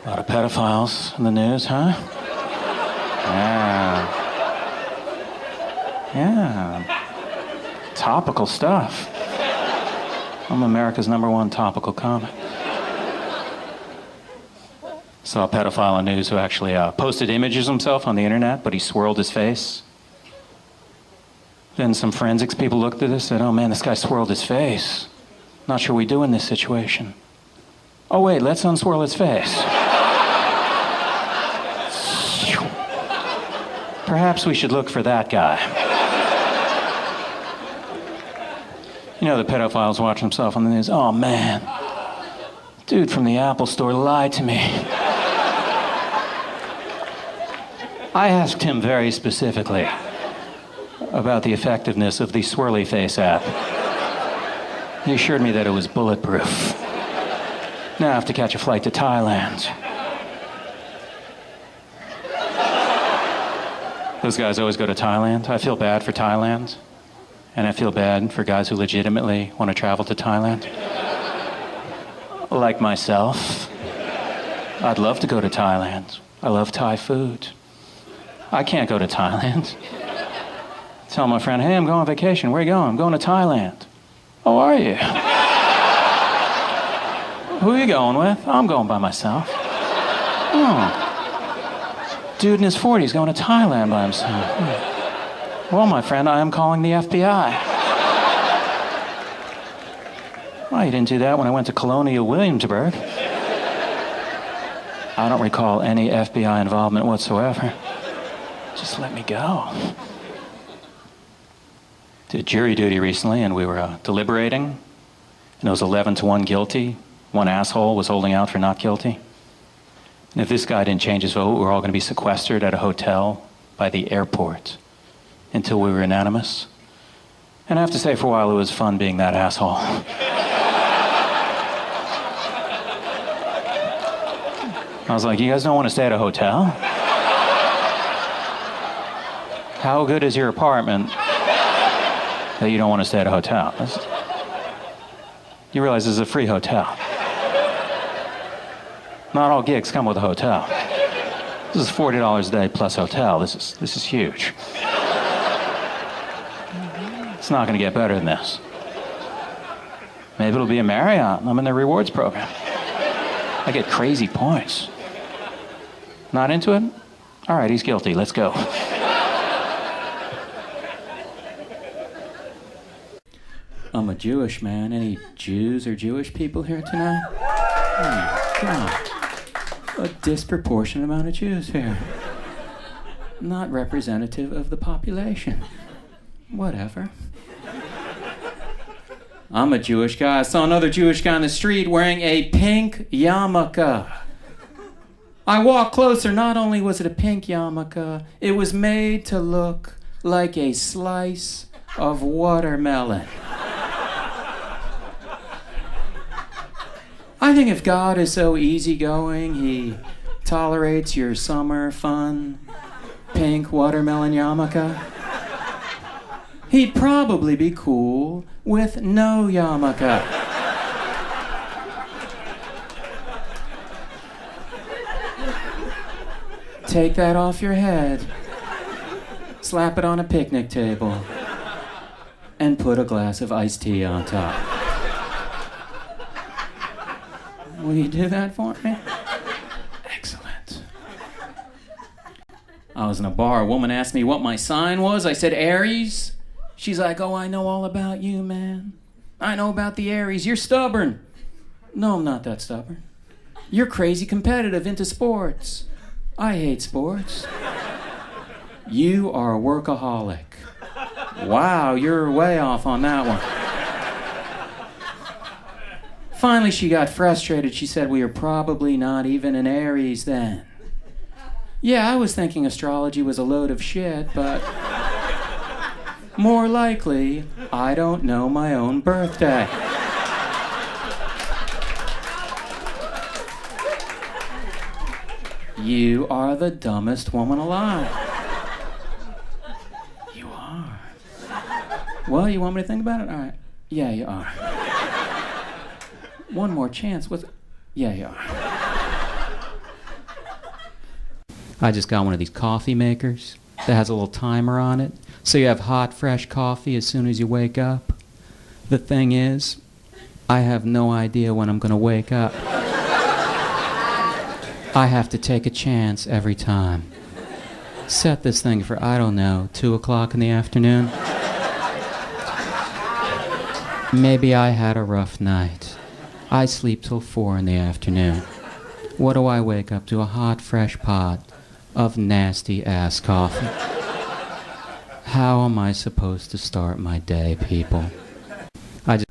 A lot of pedophiles in the news, huh? Yeah. Yeah. Topical stuff. I'm America's #1 topical comic. Saw a pedophile on news who actually posted images of himself on the internet, but he swirled his face. Then some forensics people looked at this and said, oh man, this guy swirled his face. Not sure what we do in this situation. Oh wait, let's unswirl his face. Perhaps we should look for that guy. You know, the pedophile's watching himself on the news. Oh man, dude from the Apple store lied to me. I asked him very specifically about the effectiveness of the Swirly Face app. He assured me that it was bulletproof. Now I have to catch a flight to Thailand. Those guys always go to Thailand. I feel bad for Thailand. And I feel bad for guys who legitimately want to travel to Thailand. Like myself. I'd love to go to Thailand. I love Thai food. I can't go to Thailand. Tell my friend, hey, I'm going on vacation. Where are you going? I'm going to Thailand. Oh, are you? Who are you going with? I'm going by myself. Oh. Dude in his 40s going to Thailand by himself. Well, my friend, I am calling the FBI. Well, you didn't do that when I went to Colonial Williamsburg. I don't recall any FBI involvement whatsoever. Just let me go. Did jury duty recently, and we were deliberating, and it was 11-1 guilty. One asshole was holding out for not guilty. And if this guy didn't change his vote, we were all going to be sequestered at a hotel by the airport until we were unanimous. And I have to say, for a while, it was fun being that asshole. I was like, you guys don't want to stay at a hotel? How good is your apartment that you don't want to stay at a hotel? You realize this is a free hotel. Not all gigs come with a hotel. This is $40 a day plus hotel. This is huge. It's not going to get better than this. Maybe it'll be a Marriott. I'm in the rewards program. I get crazy points. Not into it? All right, he's guilty. Let's go. I'm a Jewish man. Any Jews or Jewish people here tonight? Oh, God. A disproportionate amount of Jews here. Not representative of the population. Whatever. I'm a Jewish guy. I saw another Jewish guy on the street wearing a pink yarmulke. I walked closer. Not only was it a pink yarmulke, it was made to look like a slice of watermelon. I think if God is so easygoing, he tolerates your summer fun, pink watermelon yarmulke. He'd probably be cool with no yarmulke. Take that off your head, slap it on a picnic table, and put a glass of iced tea on top. Will you do that for me? Excellent. I was in a bar. A woman asked me what my sign was. I said Aries. She's like, oh, I know all about you, man. I know about the Aries. You're stubborn. No, I'm not that stubborn. You're crazy competitive, into sports. I hate sports. You are a workaholic. Wow, you're way off on that one. Finally, she got frustrated. She said, we are probably not even an Aries then. Yeah, I was thinking astrology was a load of shit, but more likely, I don't know my own birthday. You are the dumbest woman alive. You are. Well, you want me to think about it? All right. Yeah, you are. One more chance. Yeah, you are. I just got one of these coffee makers that has a little timer on it. So you have hot, fresh coffee as soon as you wake up. The thing is, I have no idea when I'm going to wake up. I have to take a chance every time. Set this thing for, I don't know, 2 o'clock in the afternoon. Maybe I had a rough night. I sleep till 4 in the afternoon. What do I wake up to? A hot, fresh pot of nasty-ass coffee. How am I supposed to start my day, people? I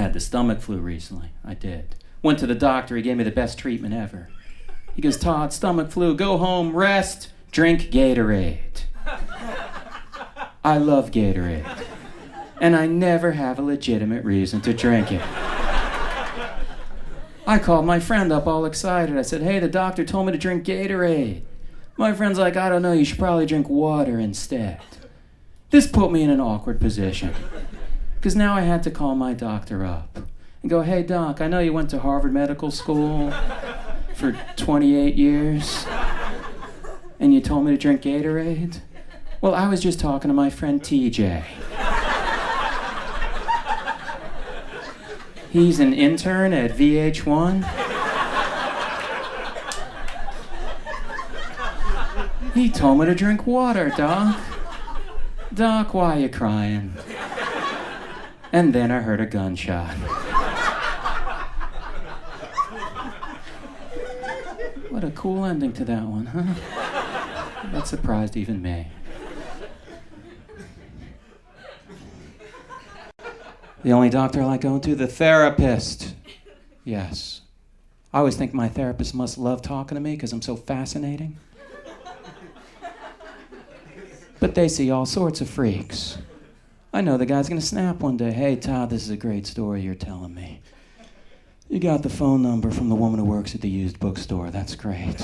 had the stomach flu recently. I did. Went to the doctor. He gave me the best treatment ever. He goes, Todd, stomach flu, go home, rest, drink Gatorade. I love Gatorade. And I never have a legitimate reason to drink it. I called my friend up all excited. I said, hey, the doctor told me to drink Gatorade. My friend's like, I don't know, you should probably drink water instead. This put me in an awkward position. Because now I had to call my doctor up and go, hey, doc, I know you went to Harvard Medical School for 28 years, and you told me to drink Gatorade? Well, I was just talking to my friend TJ. He's an intern at VH1. He told me to drink water, Doc. Doc, why are you crying? And then I heard a gunshot. What a cool ending to that one, huh? That surprised even me. The only doctor I like going to, the therapist. Yes. I always think my therapist must love talking to me because I'm so fascinating. But they see all sorts of freaks. I know the guy's going to snap one day. Hey, Todd, this is a great story you're telling me. You got the phone number from the woman who works at the used bookstore. That's great.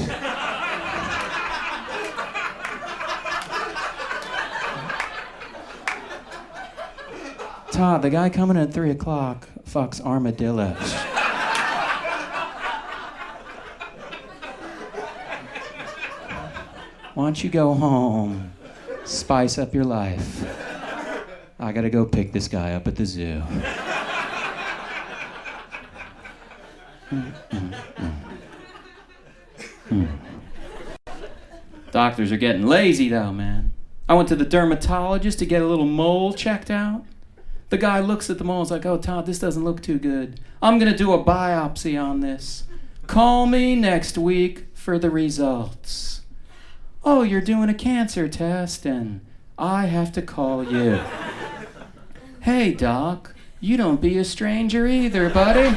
Todd, the guy coming at 3 o'clock fucks armadillos. Why don't you go home, spice up your life? I gotta go pick this guy up at the zoo. Doctors are getting lazy though, man. I went to the dermatologist to get a little mole checked out. The guy looks at the mole and is like, oh, Todd, this doesn't look too good. I'm going to do a biopsy on this. Call me next week for the results. Oh, you're doing a cancer test and I have to call you. Hey, Doc, you don't be a stranger either, buddy.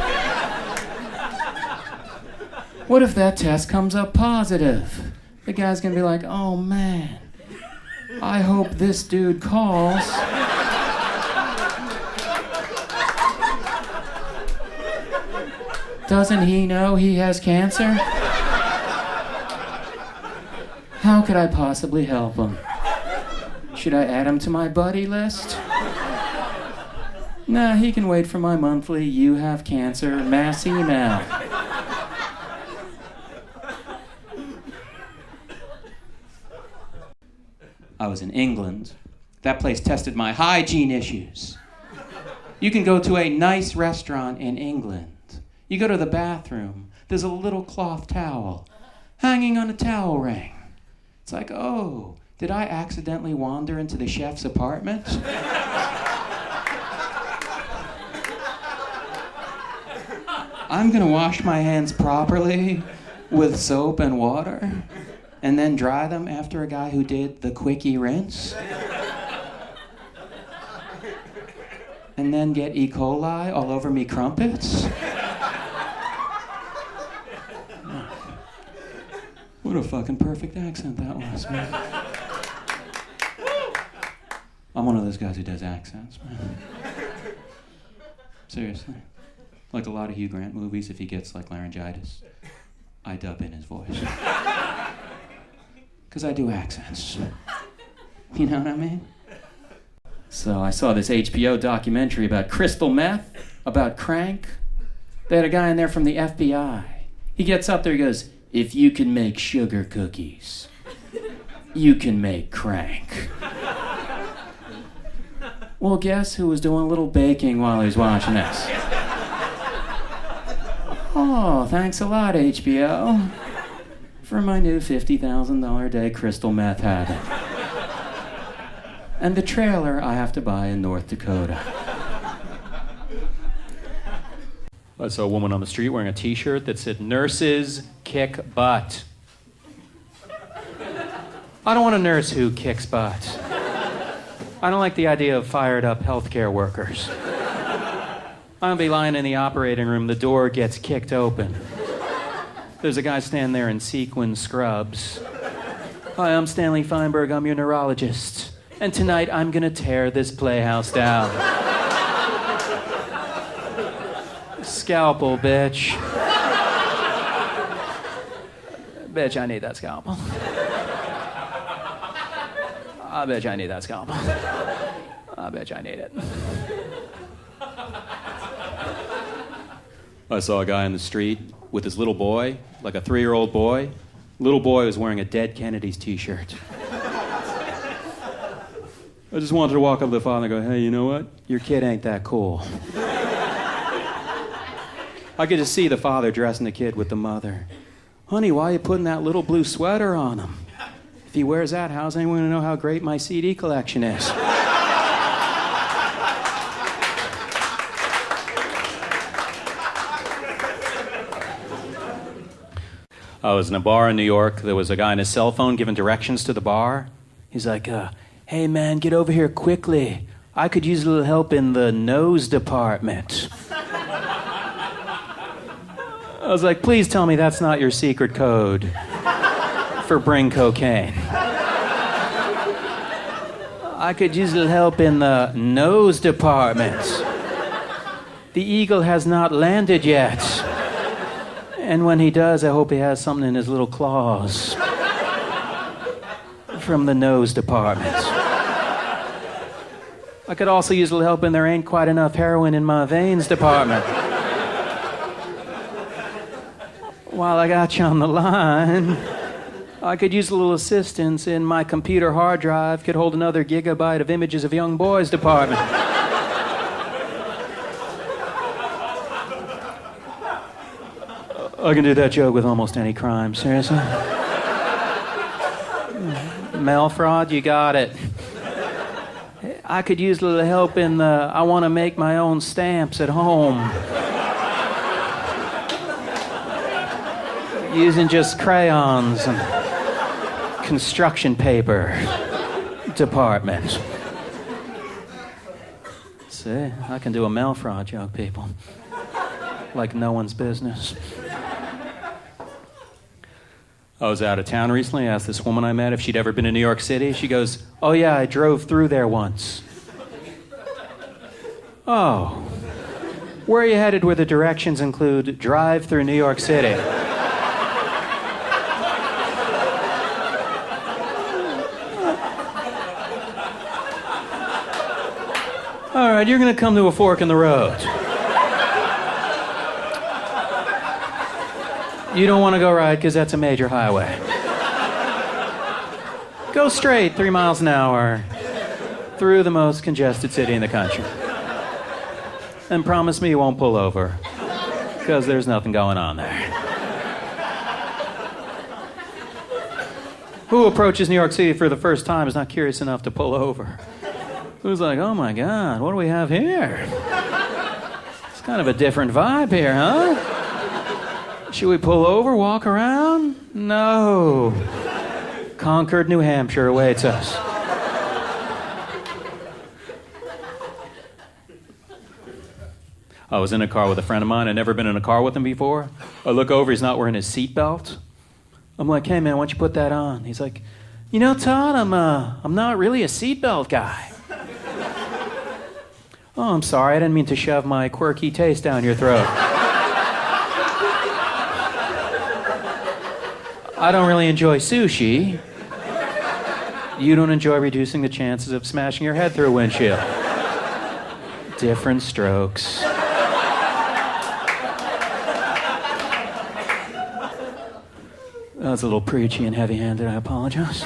What if that test comes up positive? The guy's going to be like, oh, man, I hope this dude calls. Doesn't he know he has cancer? How could I possibly help him? Should I add him to my buddy list? Nah, he can wait for my monthly "you have cancer" mass email. I was in England. That place tested my hygiene issues. You can go to a nice restaurant in England. You go to the bathroom. There's a little cloth towel hanging on a towel ring. It's like, oh, did I accidentally wander into the chef's apartment? I'm gonna wash my hands properly with soap and water and then dry them after a guy who did the quickie rinse. And then get E. coli all over me crumpets. What a fucking perfect accent that was, man. I'm one of those guys who does accents, man. Seriously. Like a lot of Hugh Grant movies, if he gets like laryngitis, I dub in his voice. Because I do accents. You know what I mean? So I saw this HBO documentary about crystal meth, about crank. They had a guy in there from the FBI. He gets up there, he goes, "If you can make sugar cookies, you can make crank." Well, guess who was doing a little baking while he was watching this? Oh, thanks a lot, HBO, for my new $50,000 a day crystal meth habit. And the trailer I have to buy in North Dakota. I saw a woman on the street wearing a t-shirt that said, "Nurses kick butt." I don't want a nurse who kicks butt. I don't like the idea of fired up healthcare workers. I'm gonna be lying in the operating room, the door gets kicked open. There's a guy standing there in sequin scrubs. "Hi, I'm Stanley Feinberg, I'm your neurologist. And tonight I'm gonna tear this playhouse down." Scalpel, bitch. Bitch, I need that scalpel. I bet you I need that scalpel. I bet you I need it. I saw a guy in the street with his little boy, like a 3-year-old boy. Little boy was wearing a Dead Kennedys t-shirt. I just wanted to walk up to the father and go, "Hey, you know what? Your kid ain't that cool." I could just see the father dressing the kid with the mother. "Honey, why are you putting that little blue sweater on him? If he wears that, how's anyone going to know how great my CD collection is?" I was in a bar in New York. There was a guy on his cell phone giving directions to the bar. He's like, "Hey man, get over here quickly. I could use a little help in the nose department." I was like, "Please tell me that's not your secret code for bring cocaine." "I could use a little help in the nose department. The eagle has not landed yet. And when he does, I hope he has something in his little claws from the nose department. I could also use a little help in there ain't quite enough heroin in my veins department. While I got you on the line, I could use a little assistance in my computer hard drive could hold another gigabyte of images of young boys department. I can do that joke with almost any crime, seriously. Mail fraud, you got it. I could use a little help in the I want to make my own stamps at home. Using just crayons and construction paper department. See, I can do a mail fraud joke, people. Like no one's business. I was out of town recently. I asked this woman I met if she'd ever been to New York City. She goes, "Oh yeah, I drove through there once." "Oh. Where are you headed where the directions include drive through New York City?" All right, you're gonna come to a fork in the road. You don't want to go right because that's a major highway. Go straight 3 miles an hour through the most congested city in the country. And promise me you won't pull over because there's nothing going on there. Who approaches New York City for the first time is not curious enough to pull over? Who's like, oh my God, what do we have here? It's kind of a different vibe here, huh? Should we pull over, walk around? No. Concord, New Hampshire awaits us. I was in a car with a friend of mine. I'd never been in a car with him before. I look over, he's not wearing his seatbelt. I'm like, hey man, why don't you put that on? He's like, you know, Todd, I'm not really a seatbelt guy. Oh, I'm sorry, I didn't mean to shove my quirky taste down your throat. I don't really enjoy sushi. You don't enjoy reducing the chances of smashing your head through a windshield. Different strokes. That was a little preachy and heavy-handed, I apologize.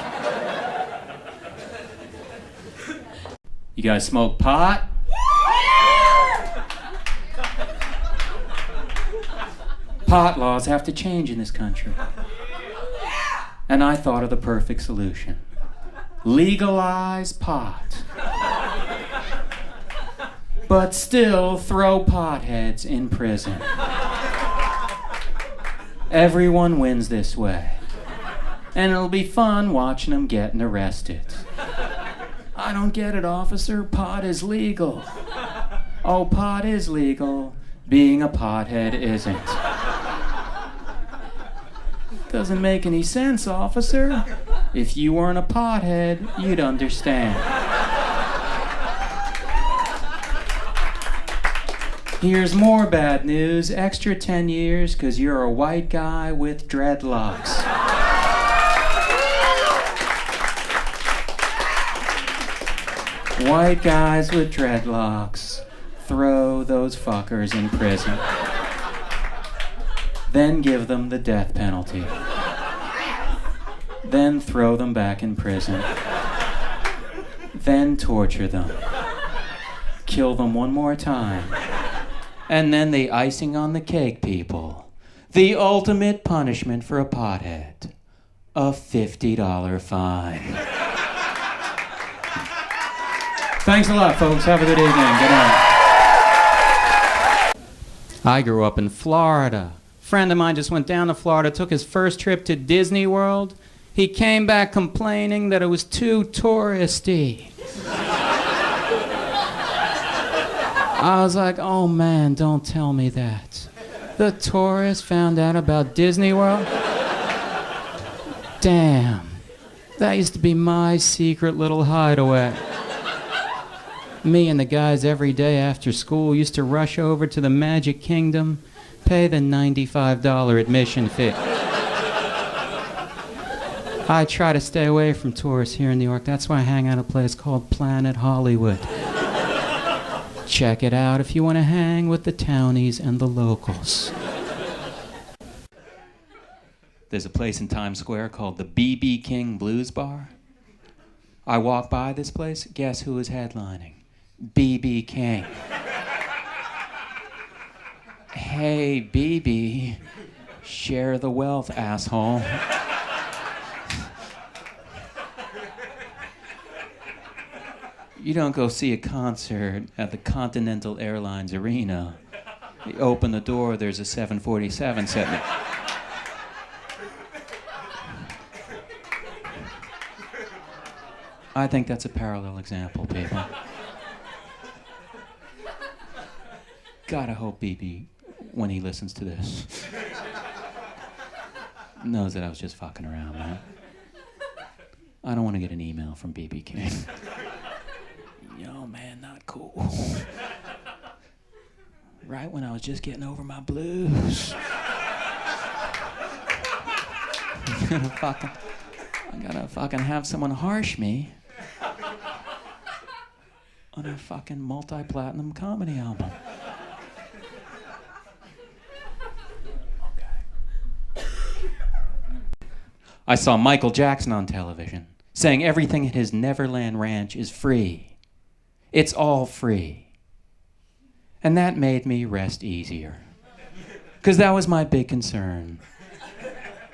You guys smoke pot? Pot laws have to change in this country. And I thought of the perfect solution. Legalize pot. But still throw potheads in prison. Everyone wins this way. And it'll be fun watching them getting arrested. I don't get it, officer. Pot is legal. Oh, pot is legal. Being a pothead isn't. Doesn't make any sense, officer. If you weren't a pothead, you'd understand. Here's more bad news. Extra 10 years because you're a white guy with dreadlocks. White guys with dreadlocks. Throw those fuckers in prison. Then give them the death penalty. Then throw them back in prison. Then torture them. Kill them one more time. And then the icing on the cake, people. The ultimate punishment for a pothead. A $50 fine. Thanks a lot, folks. Have a good evening. Good night. I grew up in Florida. A friend of mine just went down to Florida, took his first trip to Disney World. He came back complaining that it was too touristy. I was like, oh man, don't tell me that. The tourists found out about Disney World? Damn. That used to be my secret little hideaway. Me and the guys every day after school used to rush over to the Magic Kingdom, pay the $95 admission fee. I try to stay away from tourists here in New York. That's why I hang out at a place called Planet Hollywood. Check it out if you want to hang with the townies and the locals. There's a place in Times Square called the B.B. King Blues Bar. I walk by this place, guess who is headlining? B.B. King. Hey, B.B., share the wealth, asshole. You don't go see a concert at the Continental Airlines Arena. You open the door, there's a 747 sitting there. I think that's a parallel example, people. God, I hope BB, when he listens to this, knows that I was just fucking around, man. I don't want to get an email from BB King. Yo, man, not cool. Right when I was just getting over my blues. I gotta fucking have someone harsh me on a fucking multi-platinum comedy album. I saw Michael Jackson on television saying everything at his Neverland Ranch is free. It's all free. And that made me rest easier. Because that was my big concern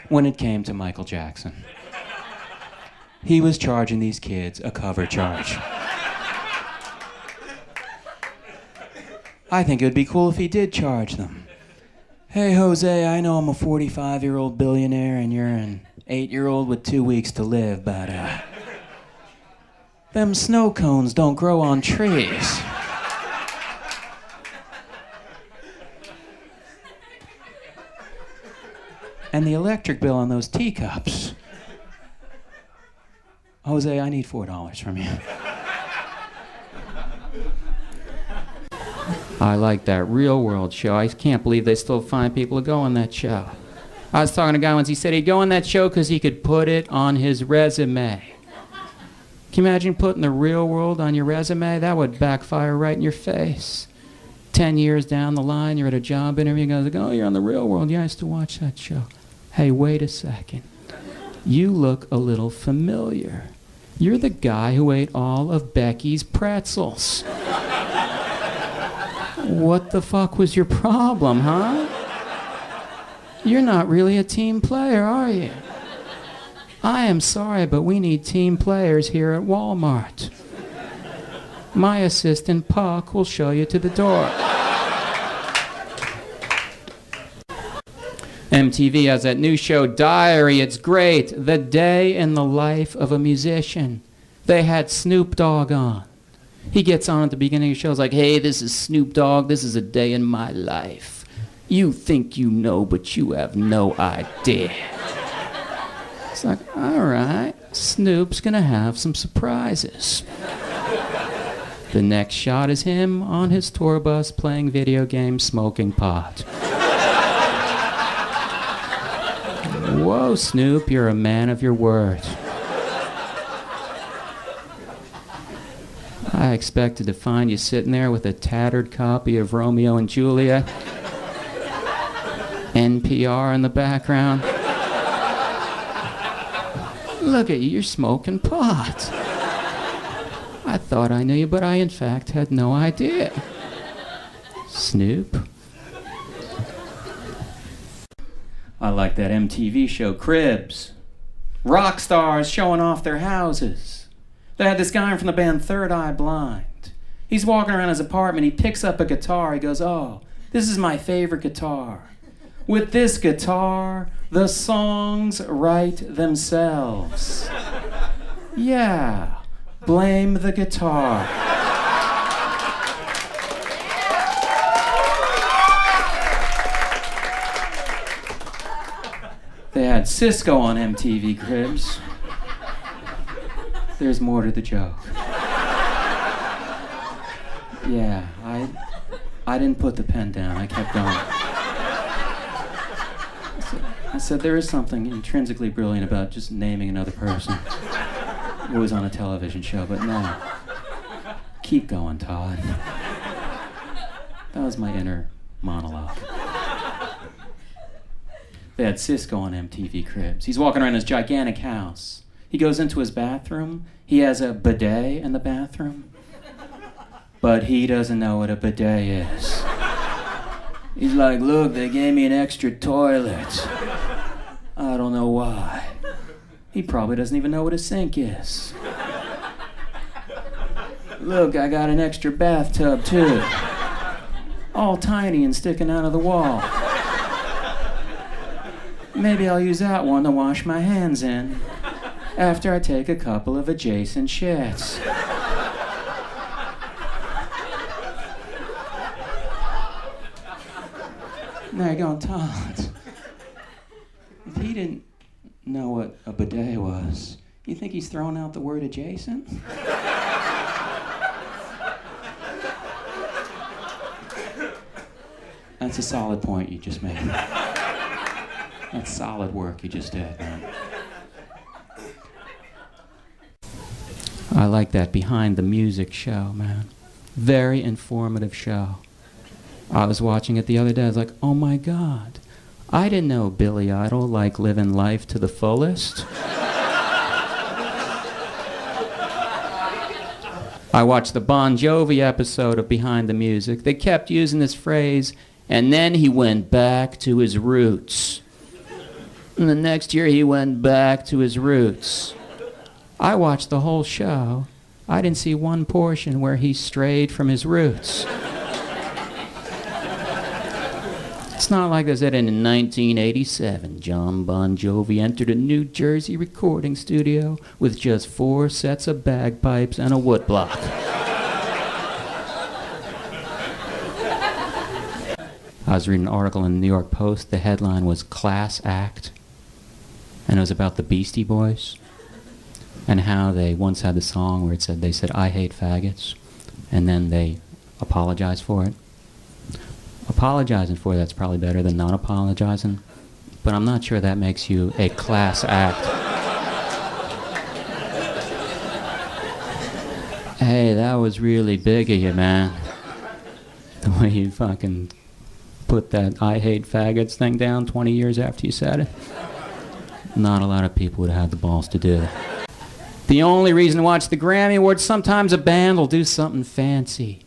when it came to Michael Jackson. He was charging these kids a cover charge. I think it would be cool if he did charge them. Hey, Jose, I know I'm a 45-year-old billionaire and you're an 8-year-old with 2 weeks to live, but them snow cones don't grow on trees. And the electric bill on those teacups. Jose, I need $4 from you. I like that Real World show. I can't believe they still find people to go on that show. I was talking to a guy once, he said he'd go on that show because he could put it on his resume. Can you imagine putting the Real World on your resume? That would backfire right in your face. 10 years down the line, you're at a job interview, and goes, oh, you're on the Real World. Yeah, I used to watch that show. Hey, wait a second. You look a little familiar. You're the guy who ate all of Becky's pretzels. What the fuck was your problem, huh? You're not really a team player, are you? I am sorry, but we need team players here at Walmart. My assistant, Puck, will show you to the door. MTV has that new show, Diary. It's great. The day in the life of a musician. They had Snoop Dogg on. He gets on at the beginning of the show. It's like, hey, this is Snoop Dogg. This is a day in my life. You think you know, but you have no idea. It's like, all right, Snoop's going to have some surprises. The next shot is him on his tour bus playing video games, smoking pot. Whoa, Snoop, you're a man of your word. I expected to find you sitting there with a tattered copy of Romeo and Juliet, NPR in the background. Look at you, you're smoking pot. I thought I knew you, but I in fact had no idea. Snoop. I like that MTV show, Cribs. Rock stars showing off their houses. They had this guy from the band Third Eye Blind. He's walking around his apartment, he picks up a guitar, he goes, oh, this is my favorite guitar. With this guitar, the songs write themselves. Yeah, blame the guitar. They had Cisco on MTV Cribs. There's more to the joke. Yeah, I didn't put the pen down, I kept going. I said, there is something intrinsically brilliant about just naming another person who was on a television show, but no. Keep going, Todd. That was my inner monologue. They had Cisco on MTV Cribs. He's walking around his gigantic house. He goes into his bathroom. He has a bidet in the bathroom. But he doesn't know what a bidet is. He's like, look, they gave me an extra toilet. I don't know why. He probably doesn't even know what a sink is. Look, I got an extra bathtub too. All tiny and sticking out of the wall. Maybe I'll use that one to wash my hands in after I take a couple of adjacent shits. Now you're going, Todd. If he didn't know what a bidet was, you think he's throwing out the word adjacent? That's a solid point you just made. That's solid work you just did, man. I like that Behind the Music show, man. Very informative show. I was watching it the other day. I was like, oh my God, I didn't know Billy Idol liked living life to the fullest. I watched the Bon Jovi episode of Behind the Music. They kept using this phrase, and then he went back to his roots. And the next year he went back to his roots. I watched the whole show. I didn't see one portion where he strayed from his roots. It's not like they said in 1987, John Bon Jovi entered a New Jersey recording studio with just 4 sets of bagpipes and a woodblock. I was reading an article in the New York Post. The headline was Class Act. And it was about the Beastie Boys and how they once had the song where they said, I hate faggots. And then they apologized for it. Apologizing for that's probably better than not apologizing, but I'm not sure that makes you a class act. Hey, that was really big of you, man. The way you fucking put that I hate faggots thing down 20 years after you said it. Not a lot of people would have had the balls to do that. The only reason to watch the Grammy Awards, sometimes a band will do something fancy.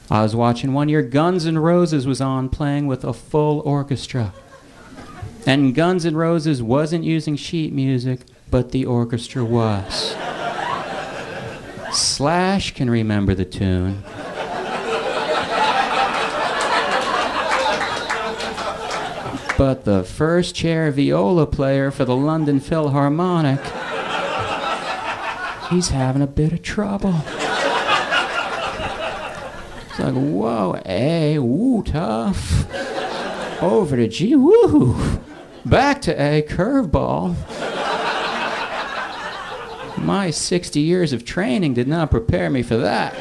I was watching one year, Guns N' Roses was on playing with a full orchestra. And Guns N' Roses wasn't using sheet music, but the orchestra was. Slash can remember the tune. But the first chair viola player for the London Philharmonic, he's having a bit of trouble. It's like, whoa, A, woo, tough. Over to G, woo. Back to A, curveball. My 60 years of training did not prepare me for that.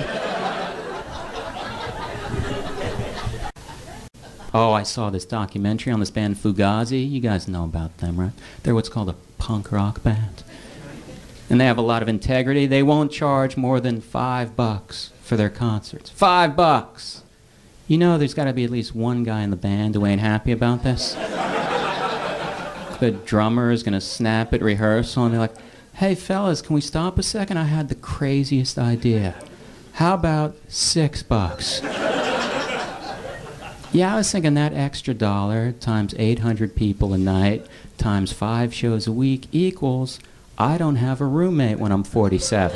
Oh, I saw this documentary on this band Fugazi. You guys know about them, right? They're what's called a punk rock band. And they have a lot of integrity. They won't charge more than $5 for their concerts. $5! You know there's got to be at least one guy in the band who ain't happy about this. The drummer is going to snap at rehearsal and they're like, hey fellas, can we stop a second? I had the craziest idea. How about $6? Yeah, I was thinking that extra dollar times 800 people a night times 5 shows a week equals I don't have a roommate when I'm 47.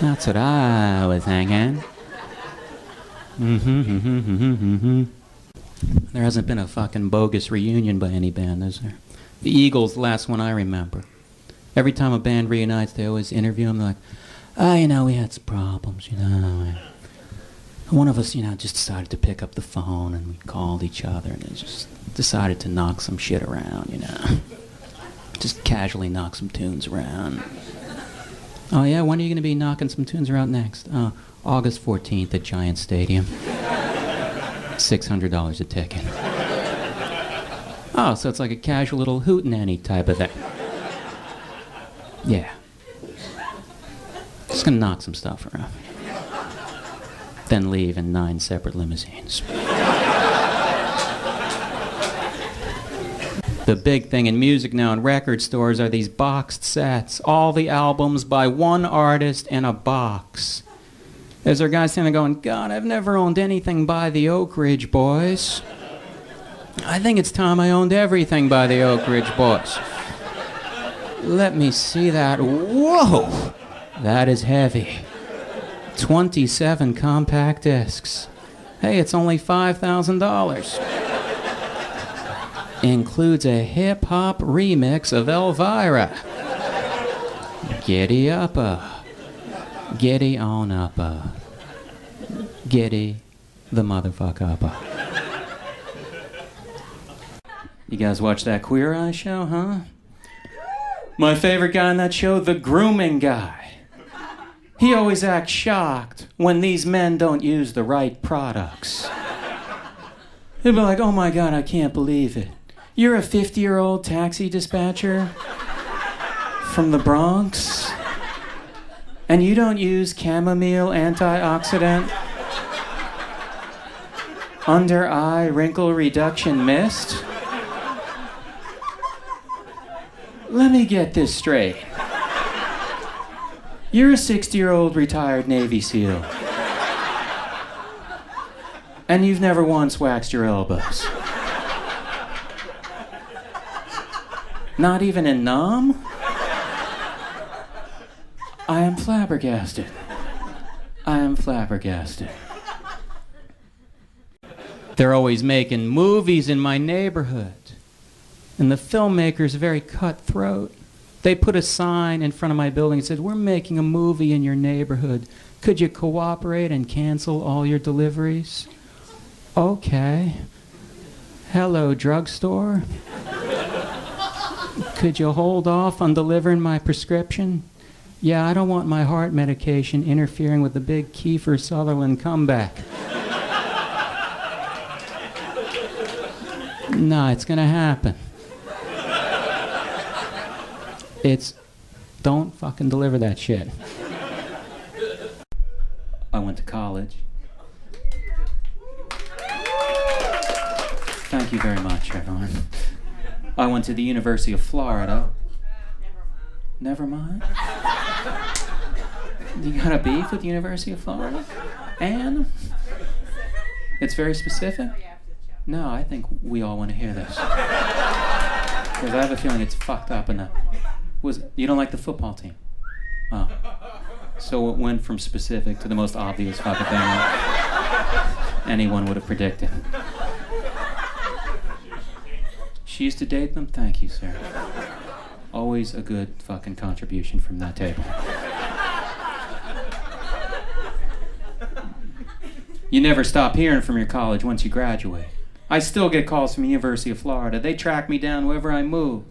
That's what I was thinking. There hasn't been a fucking bogus reunion by any band, is there? The Eagles, the last one I remember. Every time a band reunites, they always interview them. They're like, oh, you know, we had some problems, you know. One of us, you know, just decided to pick up the phone and we called each other and then just decided to knock some shit around, you know. Just casually knock some tunes around. Oh, yeah, when are you going to be knocking some tunes around next? August 14th at Giant Stadium. $600 a ticket. Oh, so it's like a casual little hootenanny type of thing. Yeah. Just gonna knock some stuff around. Then leave in 9 separate limousines. The big thing in music now in record stores are these boxed sets. All the albums by one artist in a box. There's our guy standing there going, God, I've never owned anything by the Oak Ridge Boys. I think it's time I owned everything by the Oak Ridge Boys. Let me see that. Whoa! That is heavy. 27 compact discs. Hey, it's only $5,000. Includes a hip-hop remix of Elvira. Giddy uppa. Giddy on uppa. Giddy the motherfuck uppa. You guys watch that Queer Eye show, huh? My favorite guy on that show, the grooming guy. He always acts shocked when these men don't use the right products. They'd be like, oh my God, I can't believe it. You're a 50-year-old taxi dispatcher from the Bronx, and you don't use chamomile antioxidant under eye wrinkle reduction mist? Let me get this straight. You're a 60-year-old retired Navy SEAL, and you've never once waxed your elbows. Not even in Nam? I am flabbergasted. I am flabbergasted. They're always making movies in my neighborhood, and the filmmaker's very cutthroat. They put a sign in front of my building that said, we're making a movie in your neighborhood. Could you cooperate and cancel all your deliveries? Okay. Hello, drugstore. Could you hold off on delivering my prescription? Yeah, I don't want my heart medication interfering with the big Kiefer Sutherland comeback. No, it's gonna happen. Don't fucking deliver that shit. I went to college. Thank you very much, everyone. I went to the University of Florida. Never mind. You got a beef with the University of Florida? And? It's very specific? No, I think we all want to hear this. Because I have a feeling it's fucked up enough. You don't like the football team? Oh. So it went from specific to the most obvious fucking thing that anyone would have predicted. She used to date them? Thank you, sir. Always a good fucking contribution from that table. You never stop hearing from your college once you graduate. I still get calls from the University of Florida. They track me down wherever I move.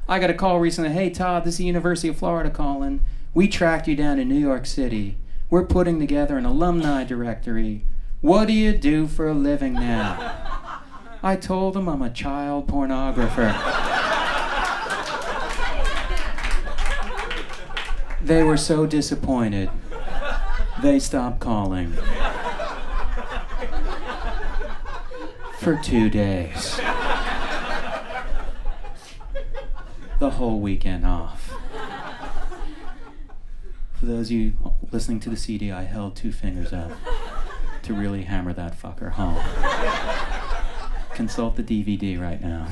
I got a call recently. Hey, Todd, this is the University of Florida calling. We tracked you down in New York City. We're putting together an alumni directory. What do you do for a living now? I told them I'm a child pornographer. They were so disappointed. They stopped calling. For 2 days. The whole weekend off. For those of you listening to the CD, I held 2 fingers up to really hammer that fucker home. Consult the DVD right now,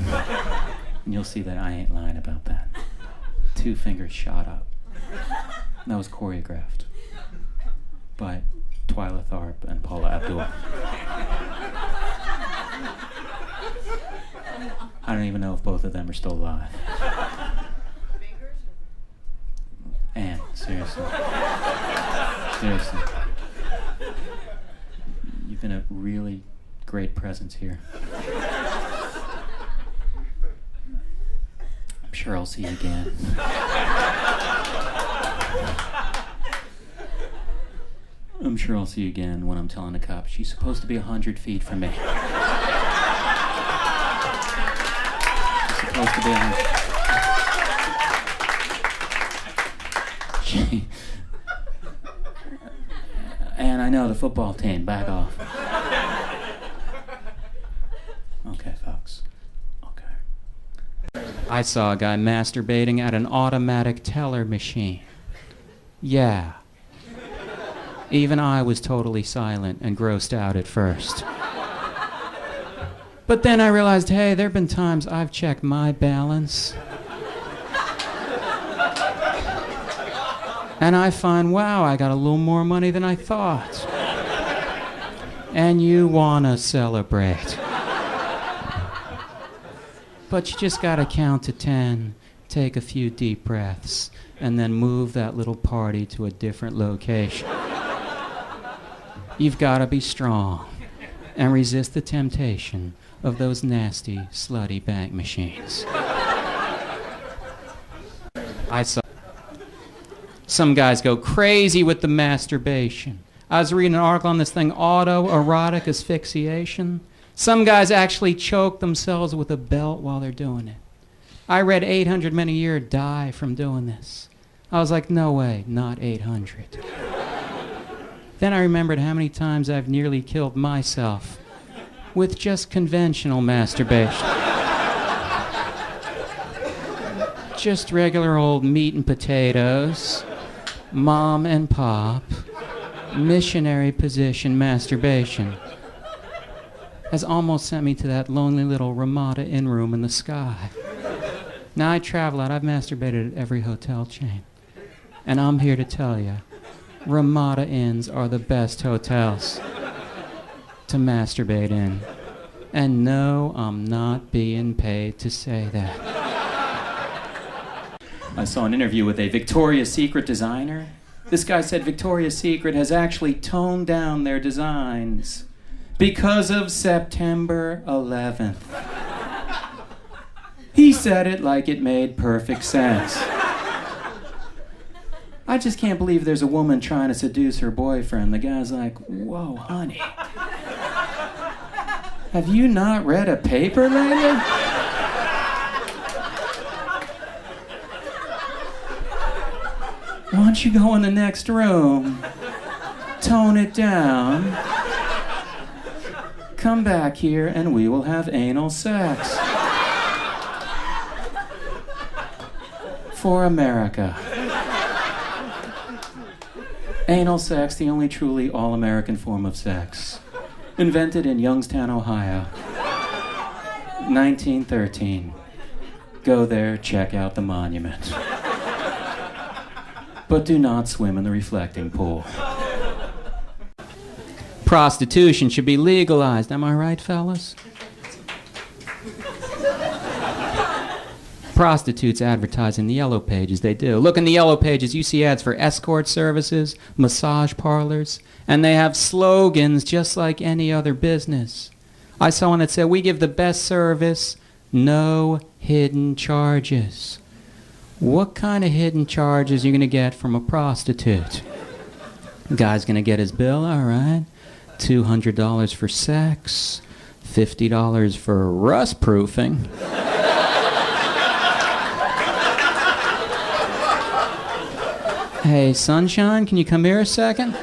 and you'll see that I ain't lying about that. 2 fingers shot up. That was choreographed by Twyla Tharp and Paula Abdul. I don't even know if both of them are still alive. Anne, seriously. Seriously. You've been a really great presence here. I'm sure I'll see you again. I'm sure I'll see you again when I'm telling the cops she's supposed to be 100 feet from me. Supposed to be 100. And I know the football team, back off. Okay, folks. Okay. I saw a guy masturbating at an automatic teller machine. Yeah. Even I was totally silent and grossed out at first. But then I realized, hey, there have been times I've checked my balance. And I find, wow, I got a little more money than I thought. And you want to celebrate. But you just got to count to 10, take a few deep breaths, and then move that little party to a different location. You've got to be strong and resist the temptation of those nasty, slutty bank machines. I saw some guys go crazy with the masturbation. I was reading an article on this thing, autoerotic asphyxiation. Some guys actually choke themselves with a belt while they're doing it. I read 800 men a year die from doing this. I was like, no way, not 800. Then I remembered how many times I've nearly killed myself with just conventional masturbation. Just regular old meat and potatoes, mom and pop, missionary position masturbation. Has almost sent me to that lonely little Ramada Inn room in the sky. Now I travel out, I've masturbated at every hotel chain. And I'm here to tell you, Ramada Inns are the best hotels to masturbate in. And no, I'm not being paid to say that. I saw an interview with a Victoria's Secret designer. This guy said Victoria's Secret has actually toned down their designs because of September 11th. He said it like it made perfect sense. I just can't believe there's a woman trying to seduce her boyfriend. The guy's like, whoa, honey. Have you not read a paper lately? Why don't you go in the next room, tone it down, come back here and we will have anal sex. For America. Anal sex, the only truly all-American form of sex. Invented in Youngstown, Ohio. 1913. Go there, check out the monument. But do not swim in the reflecting pool. Prostitution should be legalized. Am I right, fellas? Prostitutes advertise in the yellow pages. They do. Look in the yellow pages. You see ads for escort services, massage parlors, and they have slogans just like any other business. I saw one that said, "We give the best service, no hidden charges." What kind of hidden charges are you going to get from a prostitute? Guy's going to get his bill, all right. $200 for sex, $50 for rust proofing. Hey, sunshine, can you come here a second?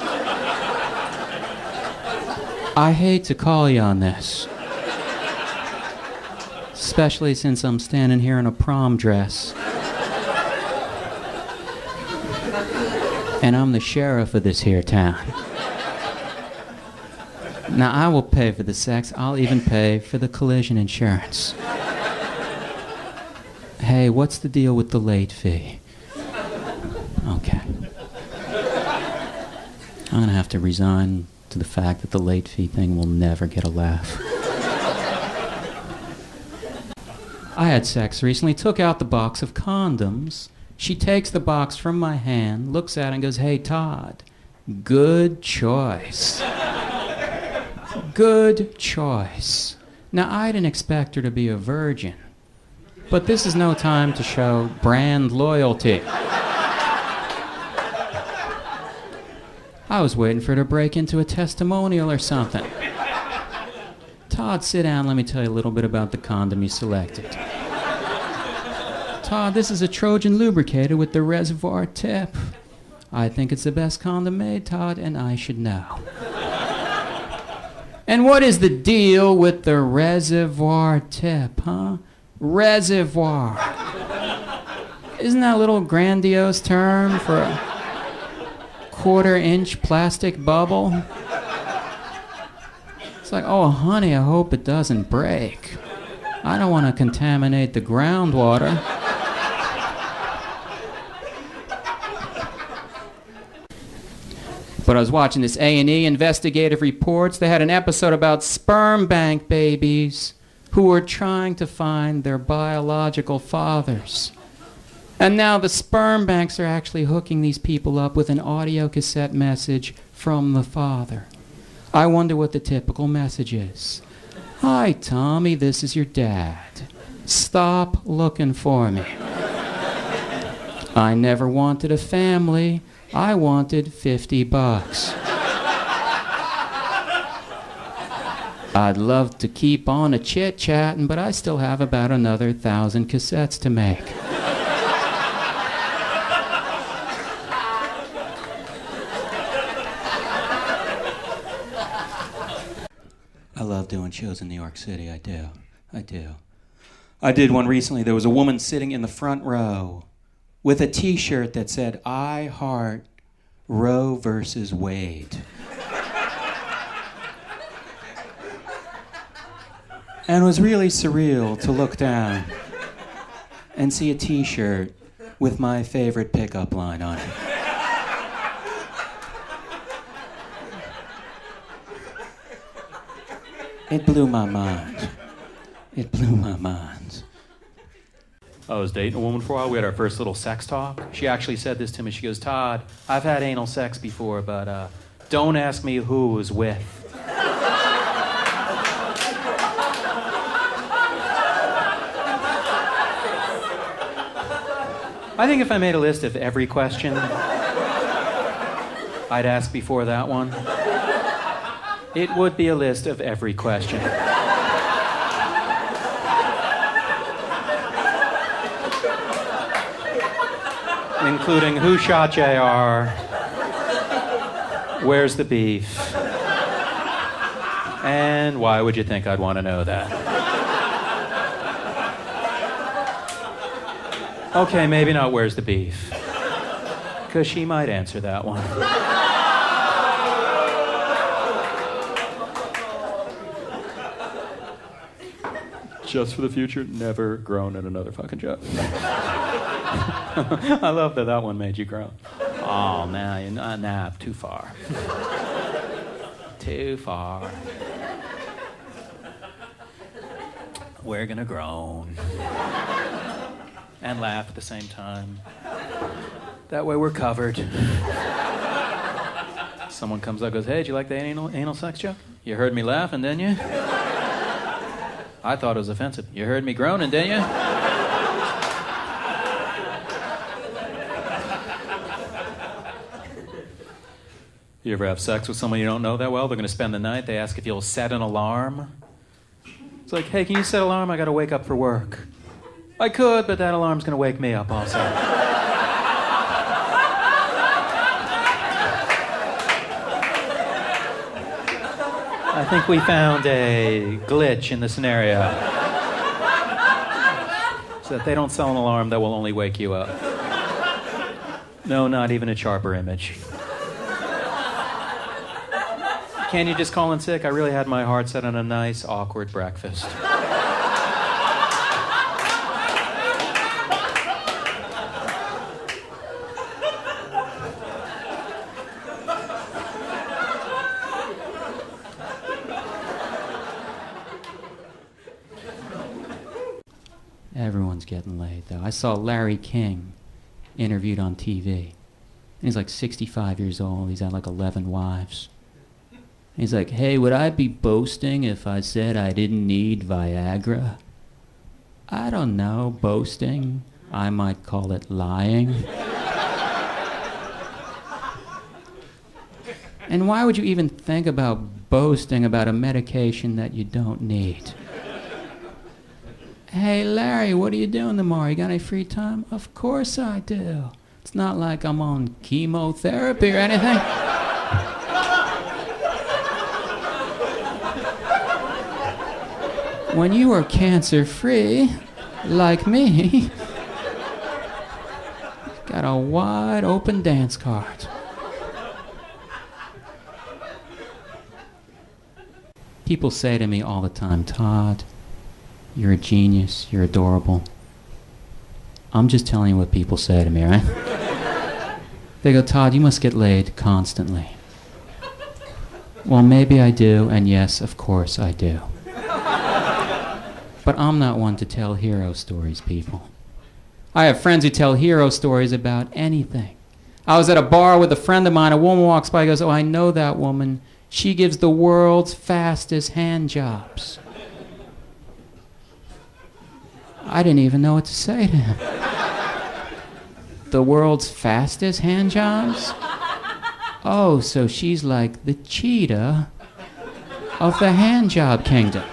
I hate to call you on this. Especially since I'm standing here in a prom dress. And I'm the sheriff of this here town. Now, I will pay for the sex. I'll even pay for the collision insurance. Hey, what's the deal with the late fee? Okay. I'm gonna have to resign to the fact that the late fee thing will never get a laugh. I had sex recently, took out the box of condoms. She takes the box from my hand, looks at it and goes, "Hey, Todd, good choice." Good choice. Now, I didn't expect her to be a virgin, but this is no time to show brand loyalty. I was waiting for her to break into a testimonial or something. Todd, sit down. Let me tell you a little bit about the condom you selected. Todd, this is a Trojan lubricator with the reservoir tip. I think it's the best condom made, Todd, and I should know. And what is the deal with the reservoir tip, huh? Reservoir. Isn't that a little grandiose term for a quarter-inch plastic bubble? It's like, oh, honey, I hope it doesn't break. I don't want to contaminate the groundwater. But I was watching this A&E investigative reports. They had an episode about sperm bank babies who were trying to find their biological fathers. And now the sperm banks are actually hooking these people up with an audio cassette message from the father. I wonder what the typical message is. "Hi, Tommy, this is your dad. Stop looking for me. I never wanted a family. I wanted $50. I'd love to keep on a chit-chatting, but I still have about another 1,000 cassettes to make. I love doing shows in New York City. I do. I did one recently. There was a woman sitting in the front row with a T-shirt that said, "I heart Roe versus Wade." And it was really surreal to look down and see a T-shirt with my favorite pickup line on it. It blew my mind. I was dating a woman for a while. We had our first little sex talk. She actually said this to me. She goes, "Todd, I've had anal sex before, but don't ask me who it was with." I think if I made a list of every question I'd ask before that one, it would be a list of every question. Including who shot JR, where's the beef, and why would you think I'd want to know that? Okay, maybe not where's the beef, because she might answer that one. Just for the future, never groan at another fucking joke. I love that one made you groan. Oh, now you're not too far. Too far. We're gonna groan and laugh at the same time. That way we're covered. Someone comes up and goes, "Hey, did you like the anal sex joke? You heard me laughing, didn't you? I thought it was offensive. You heard me groaning, didn't you?" You ever have sex with someone you don't know that well? They're going to spend the night. They ask if you'll set an alarm. It's like, "Hey, can you set an alarm? I got to wake up for work." "I could, but that alarm's going to wake me up also." I think we found a glitch in the scenario. So that they don't sell an alarm that will only wake you up. No, not even a sharper image. Can you just call in sick? I really had my heart set on a nice, awkward breakfast. Everyone's getting laid, though. I saw Larry King interviewed on TV. And he's like 65 years old. He's had like 11 wives. He's like, "Hey, would I be boasting if I said I didn't need Viagra?" I don't know, boasting. I might call it lying. And why would you even think about boasting about a medication that you don't need? "Hey, Larry, what are you doing tomorrow? You got any free time?" "Of course I do. It's not like I'm on chemotherapy or anything." When you are cancer-free, like me, got a wide open dance card. People say to me all the time, "Todd, you're a genius, you're adorable." I'm just telling you what people say to me, right? They go, "Todd, you must get laid constantly." Well, maybe I do, and yes, of course I do. But I'm not one to tell hero stories, people. I have friends who tell hero stories about anything. I was at a bar with a friend of mine. A woman walks by and goes, "Oh, I know that woman. She gives the world's fastest hand jobs." I didn't even know what to say to him. The world's fastest hand jobs? Oh, so she's like the cheetah of the handjob kingdom.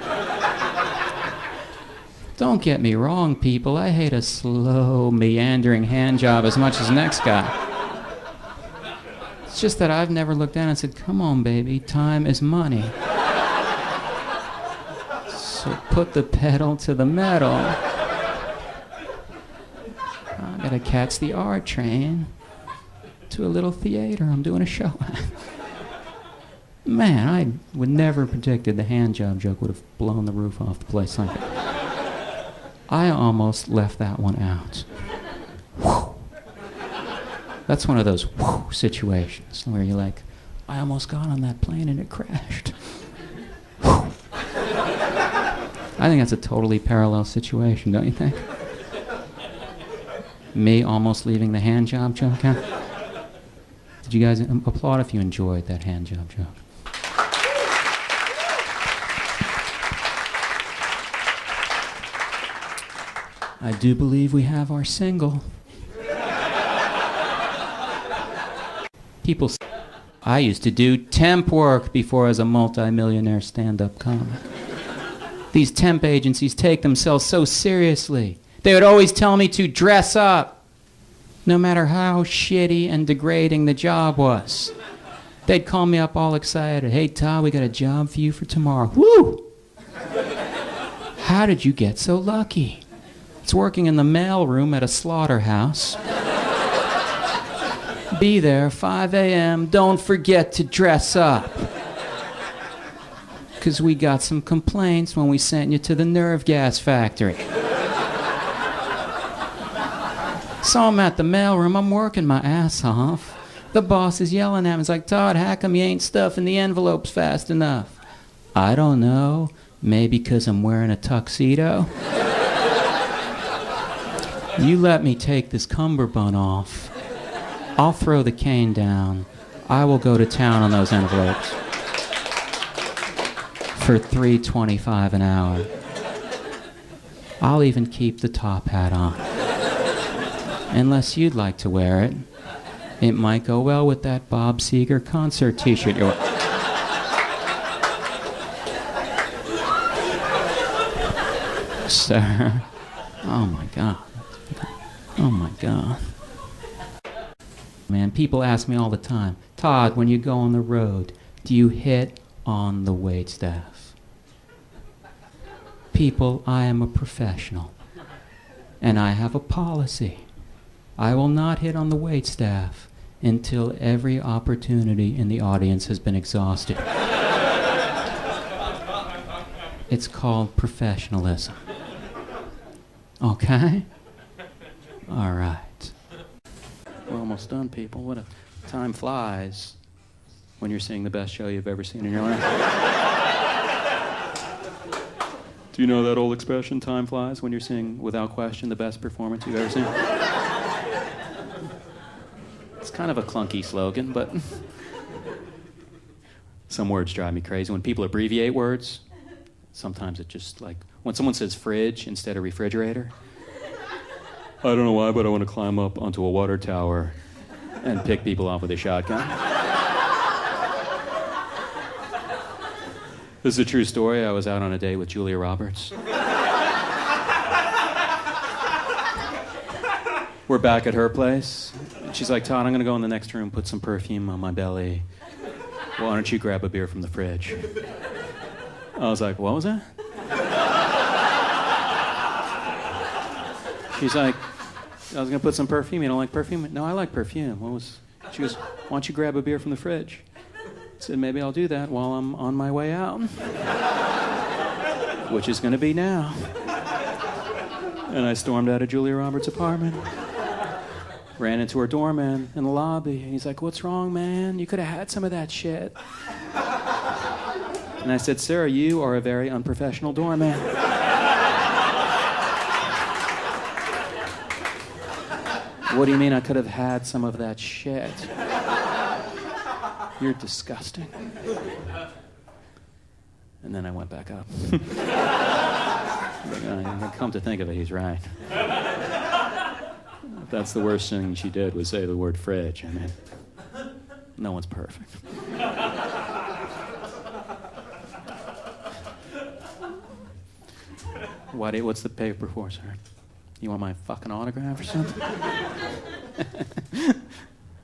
Don't get me wrong, people. I hate a slow, meandering handjob as much as the next guy. It's just that I've never looked down and said, come on, baby, time is money. So put the pedal to the metal. I gotta catch the R train to a little theater I'm doing a show at. Man, I would never predicted the handjob joke would have blown the roof off the place like that. I almost left that one out. Whew. That's one of those whew situations where you're like, I almost got on that plane and it crashed. Whew. I think that's a totally parallel situation, don't you think? Me almost leaving the handjob joke out. Did you guys applaud if you enjoyed that handjob joke? I do believe we have our single. People say, I used to do temp work before I was a multi-millionaire stand-up comic. These temp agencies take themselves so seriously. They would always tell me to dress up, no matter how shitty and degrading the job was. They'd call me up all excited. Hey, Todd, we got a job for you for tomorrow. Woo! How did you get so lucky? It's working in the mailroom at a slaughterhouse. Be there 5 a.m. Don't forget to dress up. Because we got some complaints when we sent you to the nerve gas factory. So I'm at the mailroom, I'm working my ass off. The boss is yelling at me. He's like, Todd, how come you ain't stuffing the envelopes fast enough? I don't know. Maybe because I'm wearing a tuxedo? You let me take this cummerbund off. I'll throw the cane down. I will go to town on those envelopes. For $3.25 an hour. I'll even keep the top hat on. Unless you'd like to wear it. It might go well with that Bob Seger concert t-shirt you're wearing. Sir. Oh my God. Oh my God. Man, people ask me all the time, Todd, when you go on the road, do you hit on the waitstaff? People, I am a professional. And I have a policy. I will not hit on the waitstaff until every opportunity in the audience has been exhausted. It's called professionalism. Okay? All right. We're almost done, people. What a time flies when you're seeing the best show you've ever seen in your life. Do you know that old expression, time flies, when you're seeing, without question, the best performance you've ever seen? It's kind of a clunky slogan, but some words drive me crazy. When people abbreviate words, sometimes it just like, when someone says fridge instead of refrigerator, I don't know why, but I want to climb up onto a water tower and pick people off with a shotgun. This is a true story. I was out on a date with Julia Roberts. We're back at her place. She's like, Todd, I'm going to go in the next room, put some perfume on my belly. Why don't you grab a beer from the fridge? I was like, what was that? She's like, I was going to put some perfume. You don't like perfume? No, I like perfume. She goes, why don't you grab a beer from the fridge? I said, maybe I'll do that while I'm on my way out. Which is going to be now. And I stormed out of Julia Roberts' apartment. Ran into her doorman in the lobby. And he's like, what's wrong, man? You could have had some of that shit. And I said, sir, you are a very unprofessional doorman. What do you mean I could have had some of that shit? You're disgusting. And then I went back up. Come to think of it, he's right. That's the worst thing she did was say the word fridge. I mean, no one's perfect. What's the paper for, sir? You want my fucking autograph or something?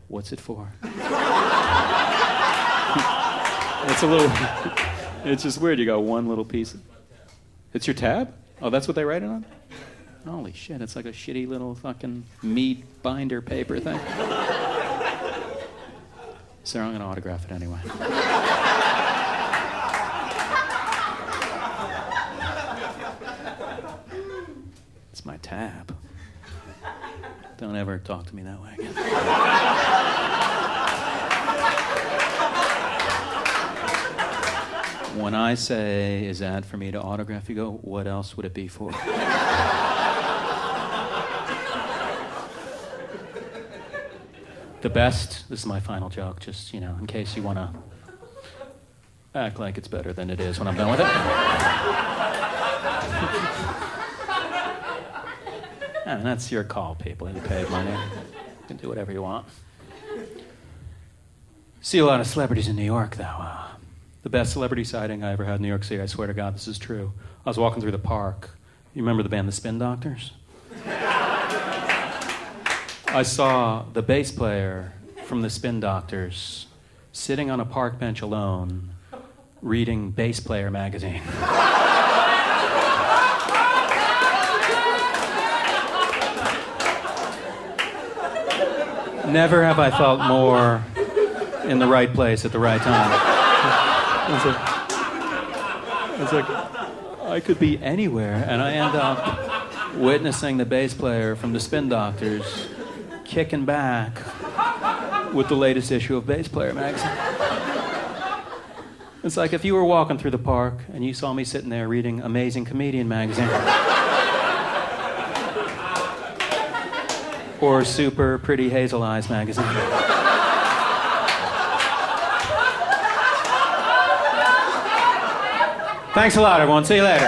What's it for? It's just weird. You got one little piece. It's your tab? Oh, that's what they write it on? Holy shit, it's like a shitty little fucking meat binder paper thing. Sir, I'm going to autograph it anyway. It's my tab. Don't ever talk to me that way again. When I say, is that for me to autograph, you go, what else would it be for? The best, this is my final joke, just, in case you want to act like it's better than it is when I'm done with it. I mean, that's your call, people. You paid money. You can do whatever you want. See a lot of celebrities in New York, though. The best celebrity sighting I ever had in New York City, I swear to God, this is true. I was walking through the park. You remember the band The Spin Doctors? I saw the bass player from the Spin Doctors sitting on a park bench alone, reading Bass Player magazine. Never have I felt more in the right place at the right time. It's like I could be anywhere, and I end up witnessing the bass player from the Spin Doctors kicking back with the latest issue of Bass Player magazine. It's like if you were walking through the park and you saw me sitting there reading Amazing Comedian magazine. Or Super Pretty Hazel Eyes magazine. Thanks a lot, everyone. See you later.